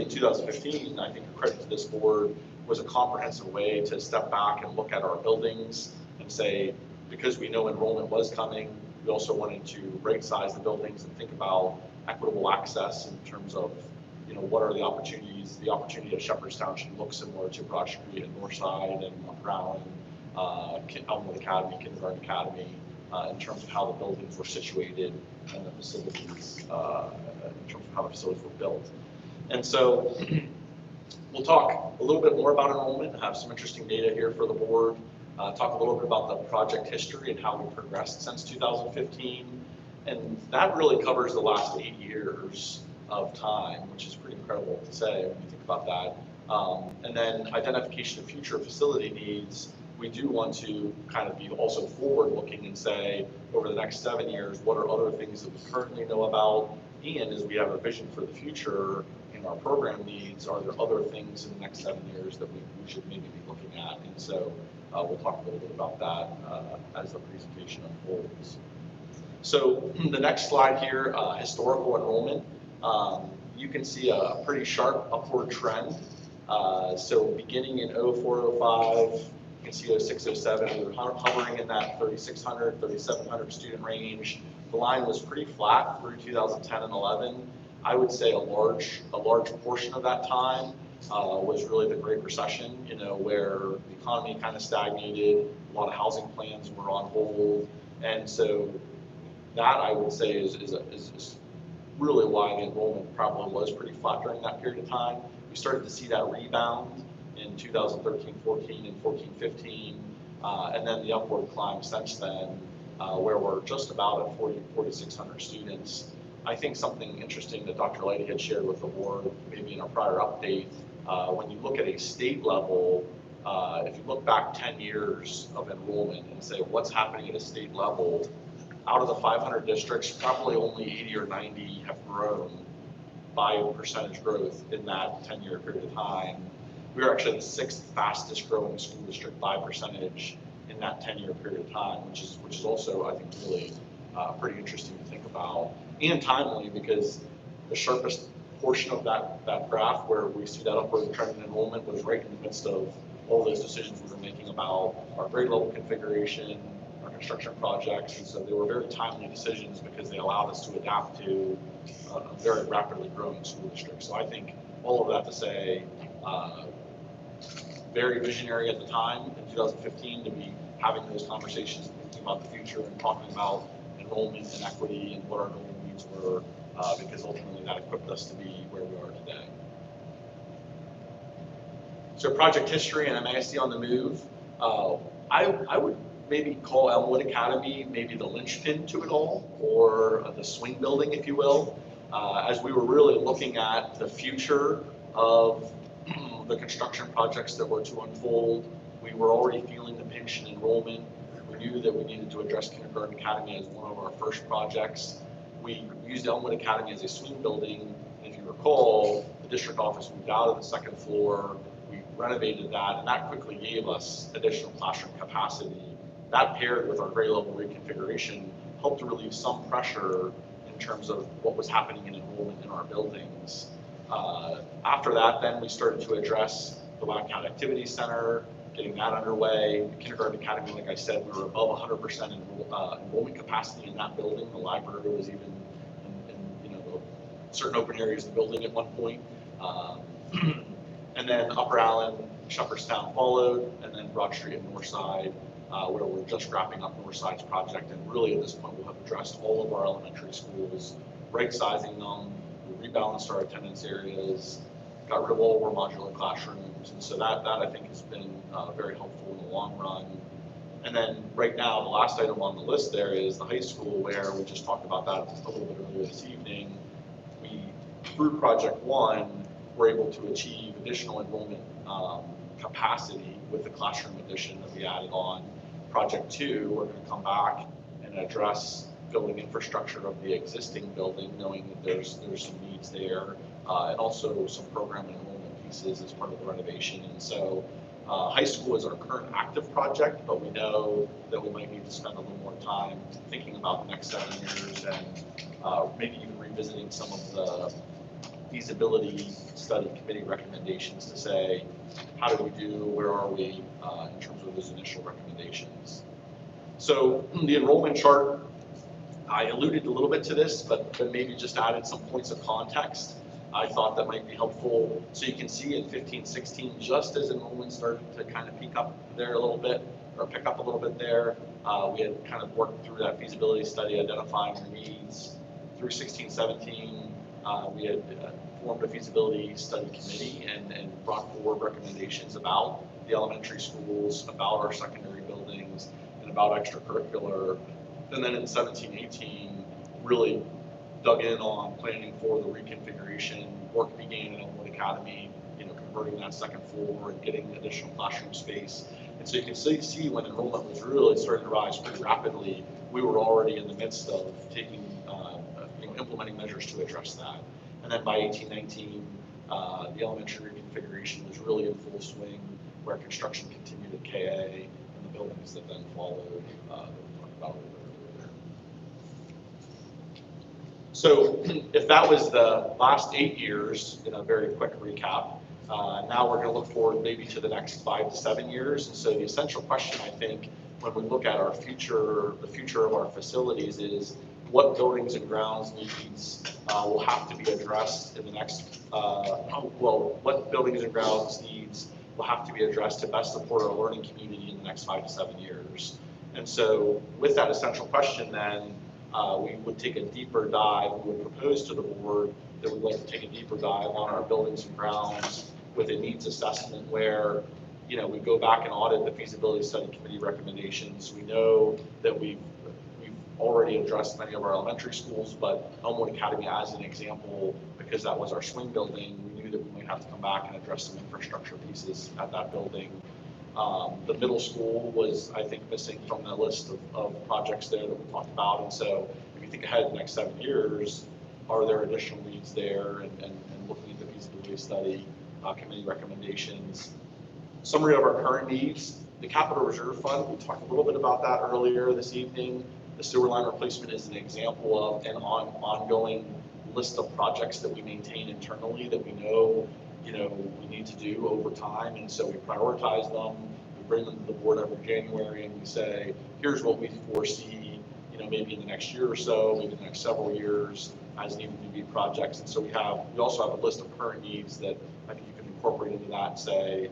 in 2015, I think a credit to this board, was a comprehensive way to step back and look at our buildings and say, because we know enrollment was coming, we also wanted to right size the buildings and think about equitable access in terms of, what are the opportunities. The opportunity at Shepherdstown should look similar to Broad Street and Northside and Brown, Elmwood Academy, Kindergarten Academy, in terms of how the buildings were situated and the facilities, in terms of how the facilities were built. And so we'll talk a little bit more about enrollment, have some interesting data here for the board, talk a little bit about the project history and how we progressed since 2015. And that really covers the last 8 years of time, which is pretty incredible to say when you think about that. And then identification of future facility needs. We do want to kind of be also forward looking and say, over the next 7 years, what are other things that we currently know about? And as we have a vision for the future in our program needs, are there other things in the next 7 years that we should maybe be looking at? And so we'll talk a little bit about that as the presentation unfolds. So the next slide here, historical enrollment. You can see a pretty sharp upward trend. So beginning in 04, 05, you can see 06, 07, we were hovering in that 3,600, 3,700 student range. The line was pretty flat through 2010 and 11. I would say a large portion of that time was really the Great Recession, where the economy kind of stagnated, a lot of housing plans were on hold, and so that I would say is really why the enrollment probably was pretty flat during that period of time. We started to see that rebound in 2013, 14, and 14, 15, and then the upward climb since then. where we're just about at 4,600 students. I think something interesting that Dr. Lighty had shared with the board, maybe in a prior update, when you look at a state level, if you look back 10 years of enrollment and say what's happening at a state level, out of the 500 districts, probably only 80 or 90 have grown by percentage growth in that 10-year period of time. We are actually the 6th fastest growing school district by percentage in that 10-year period of time, which is also, I think, really pretty interesting to think about, and timely, because the sharpest portion of that graph where we see that upward trend in enrollment was right in the midst of all those decisions we were making about our grade level configuration, our construction projects, and so they were very timely decisions because they allowed us to adapt to a very rapidly growing school district. So I think all of that to say, very visionary at the time in 2015 to be having those conversations, thinking about the future and talking about enrollment and equity and what our enrollment needs were, because ultimately that equipped us to be where we are today. So project history and MASD on the move. I would maybe call Elmwood Academy maybe the linchpin to it all, or the swing building, if you will. As we were really looking at the future of the construction projects that were to unfold, we were already feeling the pinch in enrollment. We knew that we needed to address Kindergarten Academy as one of our first projects. We used Elmwood Academy as a swing building. If you recall, the district office moved out of the second floor. We renovated that, and that quickly gave us additional classroom capacity. That paired with our grade level reconfiguration helped to relieve some pressure in terms of what was happening in enrollment in our buildings. After that, then we started to address the Wildcat Activity Center, getting that underway. The Kindergarten Academy, like I said, we were above 100% enrollment capacity in that building. The library was even in certain open areas of the building at one point. And then Upper Allen, Shepherdstown followed, and then Broad Street and Northside, where we're just wrapping up Northside's project. And really at this point, we'll have addressed all of our elementary schools, right-sizing them, we rebalanced our attendance areas, got rid of all of our modular classrooms. And so that I think has been very helpful in the long run. And then right now, the last item on the list there is the high school, where we just talked about that a little bit earlier this evening. We, through Project One, were able to achieve additional enrollment capacity with the classroom addition that we added on. Project Two, we're going to come back and address building infrastructure of the existing building, knowing that there's some needs there, and also some program enrollment pieces as part of the renovation. And so high school is our current active project, but we know that we might need to spend a little more time thinking about the next 7 years and maybe even revisiting some of the feasibility study committee recommendations to say, how do we do, where are we in terms of those initial recommendations. So the enrollment chart, I alluded a little bit to this, but maybe just added some points of context I thought that might be helpful. So you can see in 15-16, just as enrollment started to kind of peak up there a little bit, or pick up a little bit there, we had kind of worked through that feasibility study, identifying the needs. Through 16-17, we had formed a feasibility study committee and brought forward recommendations about the elementary schools, about our secondary buildings, and about extracurricular. And then in 17-18, really dug in on planning for the reconfiguration. Work began in Elmwood Academy, converting that second floor and getting additional classroom space. And so you can see when enrollment was really starting to rise pretty rapidly, we were already in the midst of taking, implementing measures to address that. And then by 18-19, the elementary reconfiguration was really in full swing, where construction continued at KA and the buildings that then followed that we talked about a little bit earlier. So if that was the last 8 years, in a very quick recap, now we're going to look forward maybe to the next 5 to 7 years. And so the essential question, I think, when we look at our future, the future of our facilities, is what buildings and grounds needs will have to be addressed in the next, what buildings and grounds needs will have to be addressed to best support our learning community in the next 5 to 7 years. And so with that essential question, then, we would take a deeper dive. We would propose to the board that we'd like to take a deeper dive on our buildings and grounds with a needs assessment where, we go back and audit the feasibility study committee recommendations. We know that we've already addressed many of our elementary schools, but Elmwood Academy as an example, because that was our swing building, we knew that we might have to come back and address some infrastructure pieces at that building. The middle school was, I think, missing from the list of projects there that we talked about. And so if you think ahead the next 7 years, are there additional needs there, and looking at the feasibility study, committee recommendations. Summary of our current needs, the capital reserve fund, we talked a little bit about that earlier this evening. The sewer line replacement is an example of an ongoing list of projects that we maintain internally that we know, we need to do over time. And so we prioritize them, we bring them to the board every January, and we say, here's what we foresee, maybe in the next year or so, maybe the next several years as needing to be projects. And so we also have a list of current needs that I think you can incorporate into that, say,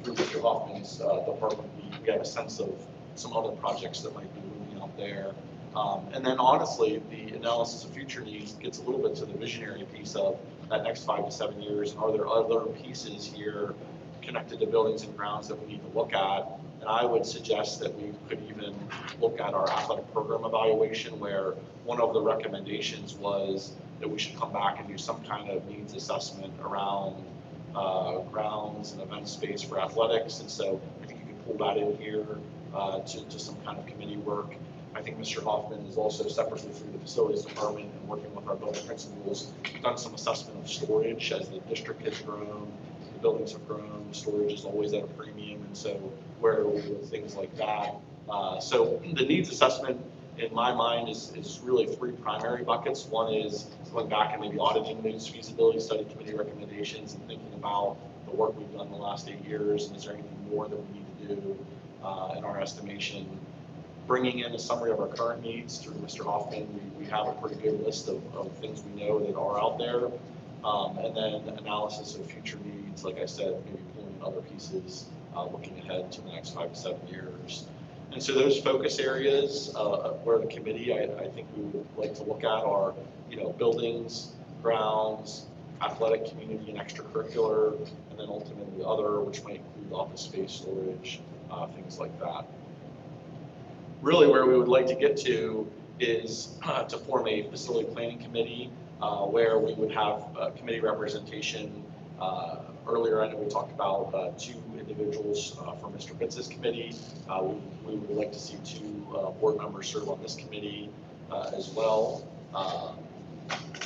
through Mr. Hoffman's department, we have a sense of some other projects that might be moving out there. And then honestly, the analysis of future needs gets a little bit to the visionary piece of that next 5 to 7 years. And are there other pieces here connected to buildings and grounds that we need to look at? And I would suggest that we could even look at our athletic program evaluation, where one of the recommendations was that we should come back and do some kind of needs assessment around grounds and event space for athletics. And so I think you can pull that in here to some kind of committee work. I think Mr. Hoffman is also separately through the facilities department and working with our building principals, done some assessment of storage as the district has grown, the buildings have grown, storage is always at a premium. And so where are we with things like that? So the needs assessment in my mind is really 3 primary buckets. One is going back and maybe auditing those feasibility study committee recommendations and thinking about the work we've done in the last 8 years, and is there anything more that we need to do in our estimation. Bringing in a summary of our current needs through Mr. Hoffman, we have a pretty good list of things we know that are out there. And then analysis of future needs, like I said, maybe pulling in other pieces, looking ahead to the next 5 to 7 years. And so those focus areas where the committee, I think we would like to look at are, buildings, grounds, athletic, community, and extracurricular, and then ultimately other, which might include office space, storage, things like that. Really where we would like to get to is to form a facility planning committee where we would have committee representation. Earlier, I know we talked about 2 individuals for Mr. Bitz's committee. We would like to see 2 board members serve on this committee as well.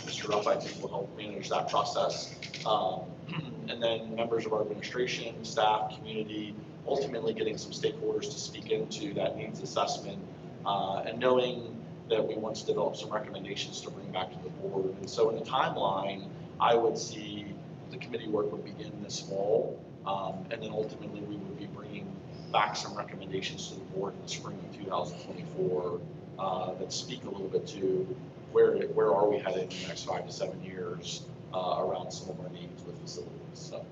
Mr. Ruff, I think, will help manage that process. And then members of our administration, staff, community, ultimately getting some stakeholders to speak into that needs assessment and knowing that we want to develop some recommendations to bring back to the board. And so in the timeline, I would see the committee work would begin this fall, and then ultimately we would be bringing back some recommendations to the board in the spring of 2024 that speak a little bit to where are we headed in the next 5 to 7 years around some of our needs with facilities. So.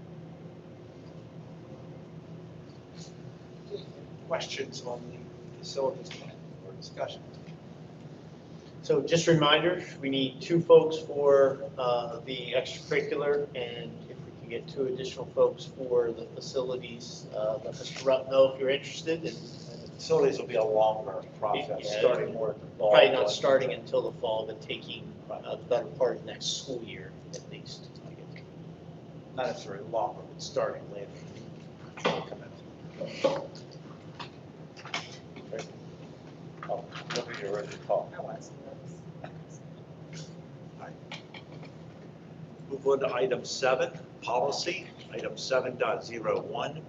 Questions on the facilities plan or discussion? So just a reminder, we need 2 folks for the extracurricular, and if we can get 2 additional folks for the facilities, let Mr. Rupp know if you're interested. And The facilities will be a longer process, Yeah. starting more at the fall. probably not starting until the fall, but taking the better part of next school year at least. I guess. Not necessarily longer, but starting later. Oh, look at your original call. I was. Move on to item 7, policy, item 7.01,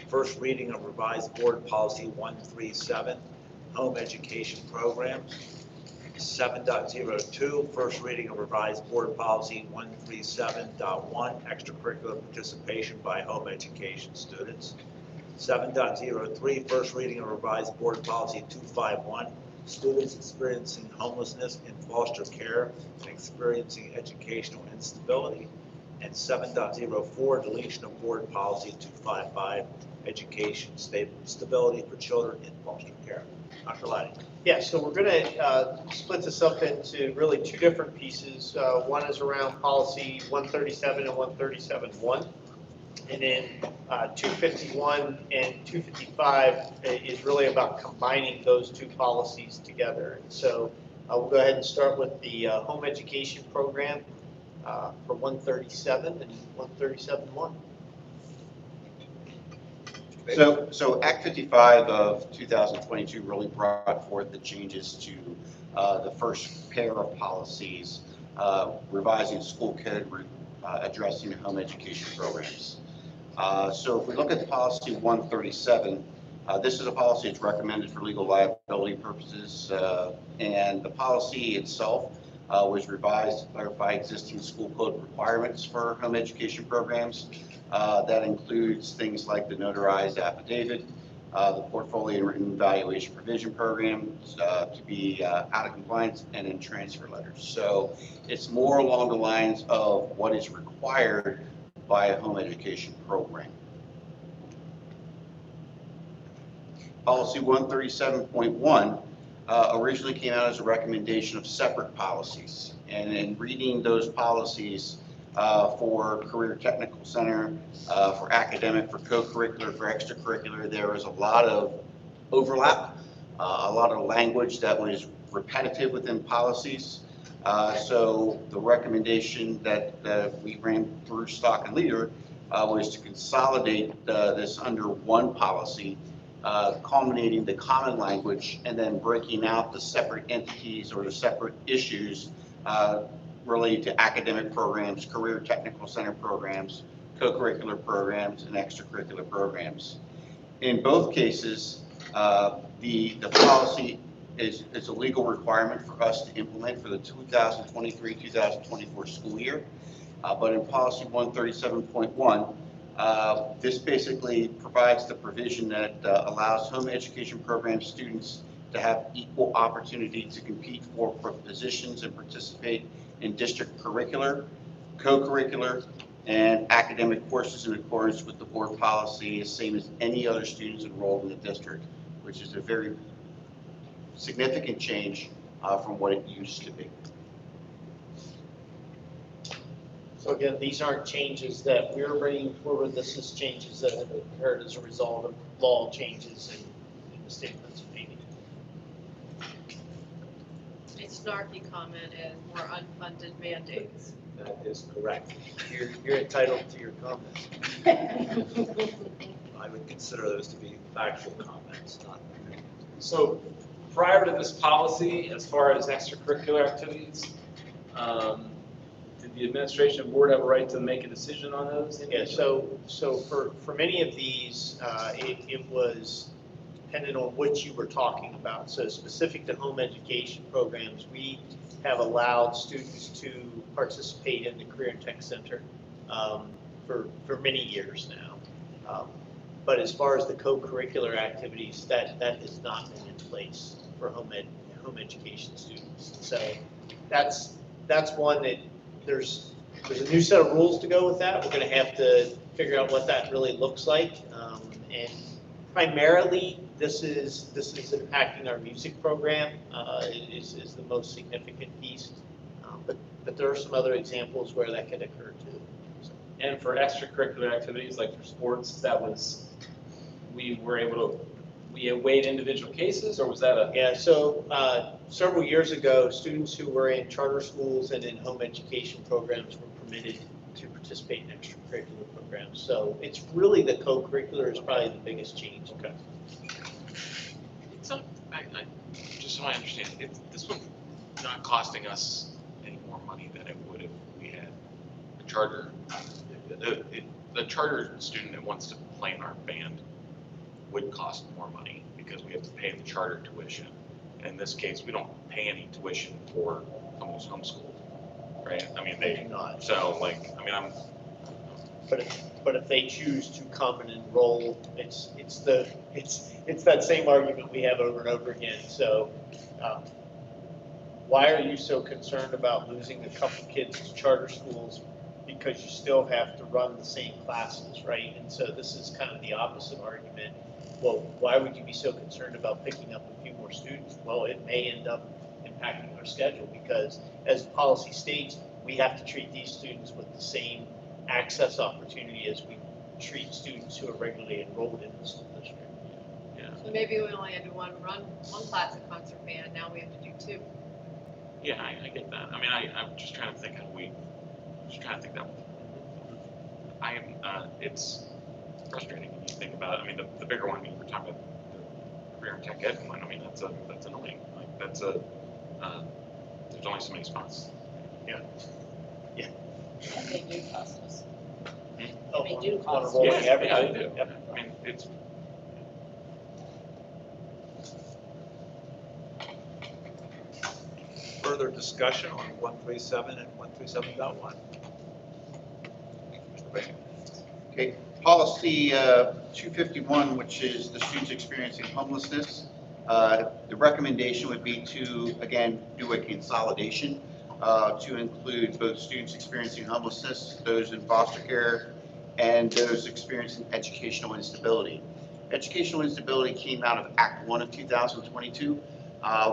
first reading of revised board policy 137, home education program. 7.02, first reading of revised board policy 137.1, extracurricular participation by home education students. 7.03, first reading of revised board policy 251, students experiencing homelessness in foster care and experiencing educational instability. And 7.04, deletion of board policy 255, education stability for children in foster care. Dr. Laddie. Yeah, so we're going to split this up into really 2 different pieces. One is around policy 137 and 137.1. And then 251 and 255 is really about combining those two policies together. And so we'll go ahead and start with the home education program for 137 and 137.1. So Act 55 of 2022 really brought forth the changes to the first pair of policies, revising school code, addressing home education programs. So if we look at policy 137, this is a policy that's recommended for legal liability purposes, and the policy itself was revised to clarify existing school code requirements for home education programs. That includes things like the notarized affidavit, the portfolio and written evaluation provision programs to be out of compliance, and then transfer letters. So it's more along the lines of what is required by a home education program. Policy 137.1 originally came out as a recommendation of separate policies. And in reading those policies for Career Technical Center, for academic, for co-curricular, for extracurricular, there was a lot of overlap, a lot of language that was repetitive within policies. So the recommendation that we ran through Stock and Leader was to consolidate this under one policy, culminating the common language and then breaking out the separate entities or the separate issues related to academic programs, Career Technical Center programs, co-curricular programs, and extracurricular programs. In both cases, the policy is a legal requirement for us to implement for the 2023-2024 school year. But in policy 137.1, this basically provides the provision that allows home education program students to have equal opportunity to compete for positions and participate in district curricular, co-curricular, and academic courses in accordance with the board policy, same as any other students enrolled in the district, which is a very significant change from what it used to be. So again, these aren't changes that we're bringing forward. This is changes that have occurred as a result of law changes in the state of Pennsylvania. A snarky comment is more unfunded mandates. That is correct. You're entitled to your comments. I would consider those to be factual comments, not. So prior to this policy, as far as extracurricular activities, did the administration board have a right to make a decision on those? Yeah, so for many of these, it was dependent on what you were talking about. So specific to home education programs, we have allowed students to participate in the Career and Tech Center for many years now. But as far as the co-curricular activities, that has not been in place for home education students. So that's one that there's a new set of rules to go with that. We're going to have to figure out what that really looks like. And primarily, this is impacting our music program is the most significant piece. But there are some other examples where that could occur too. So. And for extracurricular activities, like for sports, we weighed individual cases, or was that a? Yeah, so several years ago, students who were in charter schools and in home education programs were permitted to participate in extracurricular programs. So it's really the co-curricular is probably the biggest change. Okay. It's not, just so I understand, this one's not costing us any more money than it would if we had a charter. The charter student that wants to play in our band would cost more money because we have to pay the charter tuition. And in this case, we don't pay any tuition for someone who's homeschooled, right? I mean, They do not. So like, I mean, But if they choose to come and enroll, it's that same argument we have over and over again. So why are you so concerned about losing a couple kids to charter schools? Because you still have to run the same classes, right? And so this is kind of the opposite argument. Well, why would you be so concerned about picking up a few more students? Well, it may end up impacting our schedule because as the policy states, we have to treat these students with the same access opportunity as we treat students who are regularly enrolled in the school district. So maybe we only had to one class at concert band, now we have to do two. Yeah, I get that. I mean, I'm just trying to think how that. It's frustrating when you think about it. I mean, the bigger one, we're talking about the career and tech ed one. I mean, that's annoying. Like, there's only so many spots. And they do cost us. Oh, They do on cost. enrolling Yeah, everybody. they do. Yep. I mean, it's. Further discussion on 137 and 137.1? Mr. Baker. Okay, policy 251, which is the students experiencing homelessness. The recommendation would be to, again, do a consolidation to include both students experiencing homelessness, those in foster care, and those experiencing educational instability. Educational instability came out of Act 1 of 2022,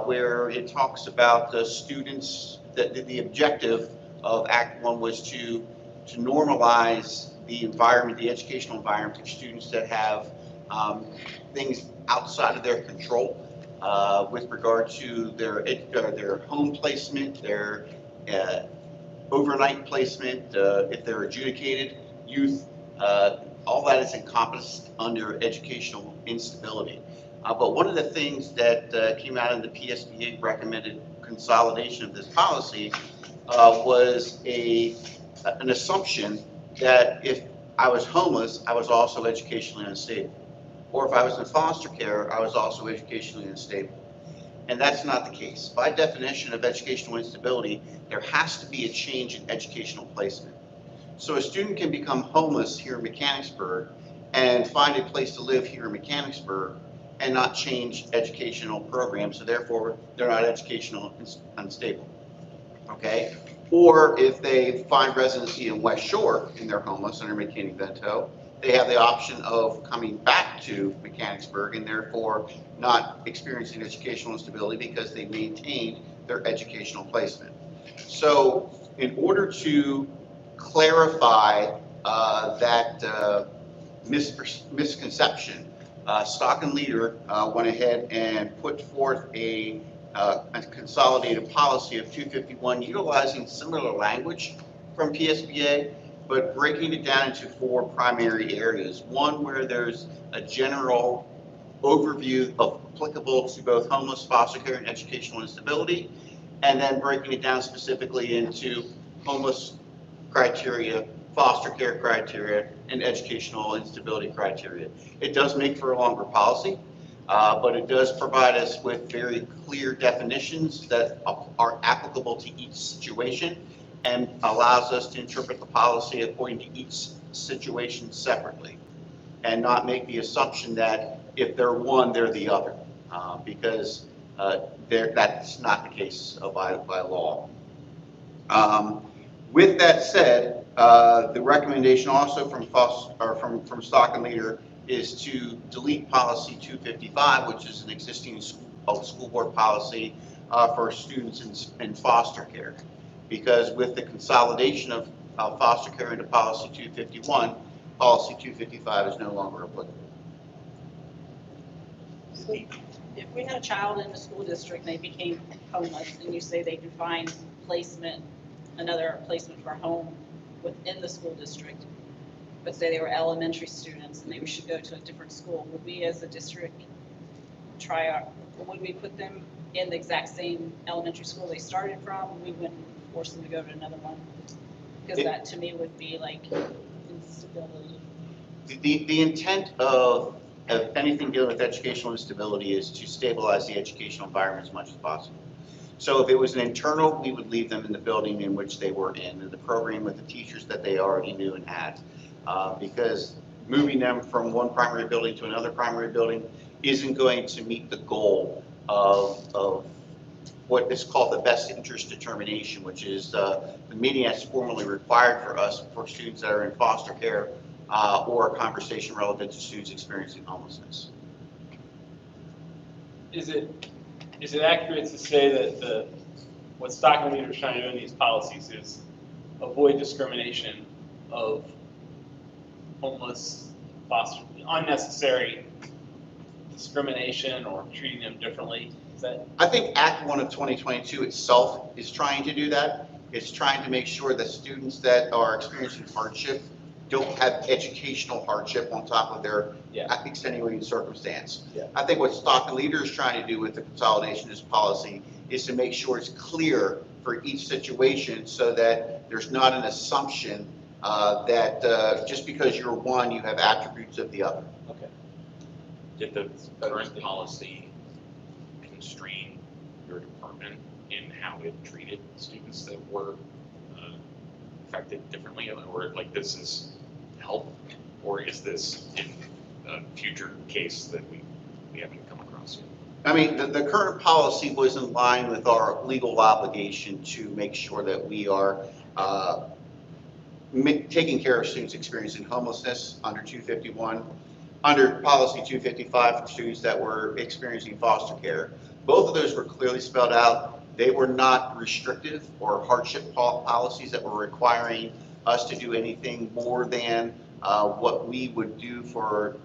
where it talks about the students, the objective of Act 1 was to normalize the environment, the educational environment of students that have things outside of their control with regard to their home placement, their overnight placement, if they're adjudicated youth, all that is encompassed under educational instability. But one of the things that came out in the PSBA recommended consolidation of this policy was an assumption that if I was homeless, I was also educationally unstable. Or if I was in foster care, I was also educationally unstable. And that's not the case. By definition of educational instability, there has to be a change in educational placement. So a student can become homeless here in Mechanicsburg and find a place to live here in Mechanicsburg and not change educational programs, so therefore they're not educational unstable. Okay? Or if they find residency in West Shore and they're homeless under McKinney-Vento, they have the option of coming back to Mechanicsburg and therefore not experiencing educational instability because they maintained their educational placement. So in order to clarify that misconception, Stock and Leader went ahead and put forth a consolidated policy of 251 utilizing similar language from PSBA, but breaking it down into 4 primary areas. One where there's a general overview of applicable to both homeless, foster care, and educational instability, and then breaking it down specifically into homeless criteria, foster care criteria, and educational instability criteria. It does make for a longer policy, but it does provide us with very clear definitions that are applicable to each situation and allows us to interpret the policy according to each situation separately and not make the assumption that if they're one, they're the other, because that's not the case by law. With that said, the recommendation also from Stock and Leader is to delete policy 255, which is an existing school board policy for students in foster care. Because with the consolidation of foster care into policy 251, policy 255 is no longer applicable. So if we had a child in the school district, they became homeless, and you say they could find placement, another placement for a home within the school district, but say they were elementary students and they should go to a different school, would we as a district would we put them in the exact same elementary school they started from? We wouldn't force them to go to another one? Because that to me would be like instability. The intent of anything dealing with educational instability is to stabilize the educational environment as much as possible. So if it was an internal, we would leave them in the building in which they were in the program with the teachers that they already knew and had. Because moving them from one primary building to another primary building isn't going to meet the goal of what is called the best interest determination, which is the meeting that's formally required for us for students that are in foster care or a conversation relevant to students experiencing homelessness. Is it accurate to say that what Stock and Leader is trying to do in these policies is avoid discrimination of homeless, foster, unnecessary discrimination or treating them differently? Is that, I think Act 1 of 2022 itself is trying to do that. It's trying to make sure that students that are experiencing hardship don't have educational hardship on top of their Yeah. extenuating circumstance. Yeah. I think what Stockton Leader is trying to do with the consolidation of this policy is to make sure it's clear for each situation so that there's not an assumption that just because you're one, you have attributes of the other. okay. Did the current policy constrain your department in how it treated students that were affected differently? Or like this is help? Or is this in a future case that we haven't come across yet? I mean, the current policy was in line with our legal obligation to make sure that we are taking care of students experiencing homelessness under 251, under policy 255 for students that were experiencing foster care. Both of those were clearly spelled out. They were not restrictive or hardship policies that were requiring us to do anything more than what we would do for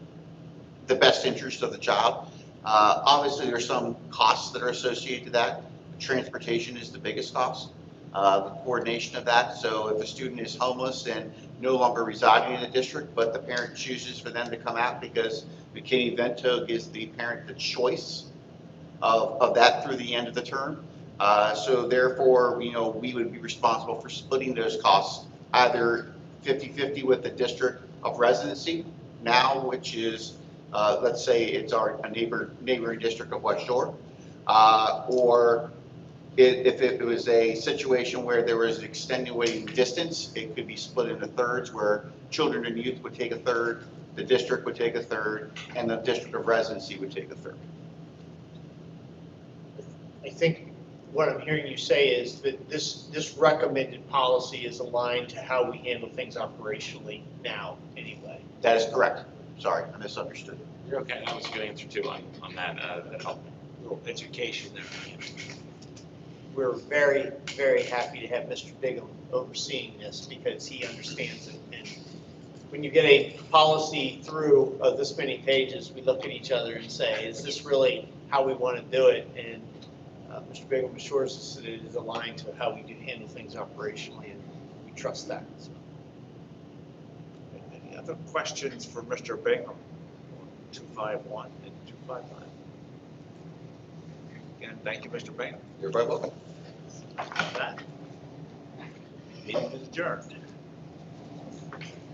the best interest of the child. Obviously, there's some costs that are associated to that. Transportation is the biggest cost, the coordination of that. So if a student is homeless and no longer residing in the district, but the parent chooses for them to come out because McKinney-Vento gives the parent the choice of that through the end of the term. So therefore, we would be responsible for splitting those costs, either 50-50 with the district of residency now, which is, let's say it's a neighboring district of West Shore, or if it was a situation where there was extenuating distance, it could be split into thirds where children and youth would take a third, the district would take a third, and the district of residency would take a third. I think what I'm hearing you say is that this recommended policy is aligned to how we handle things operationally now, anyway. That is correct. Sorry, I misunderstood. You're okay. That was a good answer too on that. That helped. A little education there. We're very, very happy to have Mr. Bigham overseeing this because he understands it. And when you get a policy through of this many pages, we look at each other and say, is this really how we want to do it? And Mr. Bigham assures us that it is aligned to how we do handle things operationally, and we trust that. So. Any other questions for Mr. Bingham on 251 and 255? Again, thank you, Mr. Bingham. You're very welcome. Meeting is adjourned.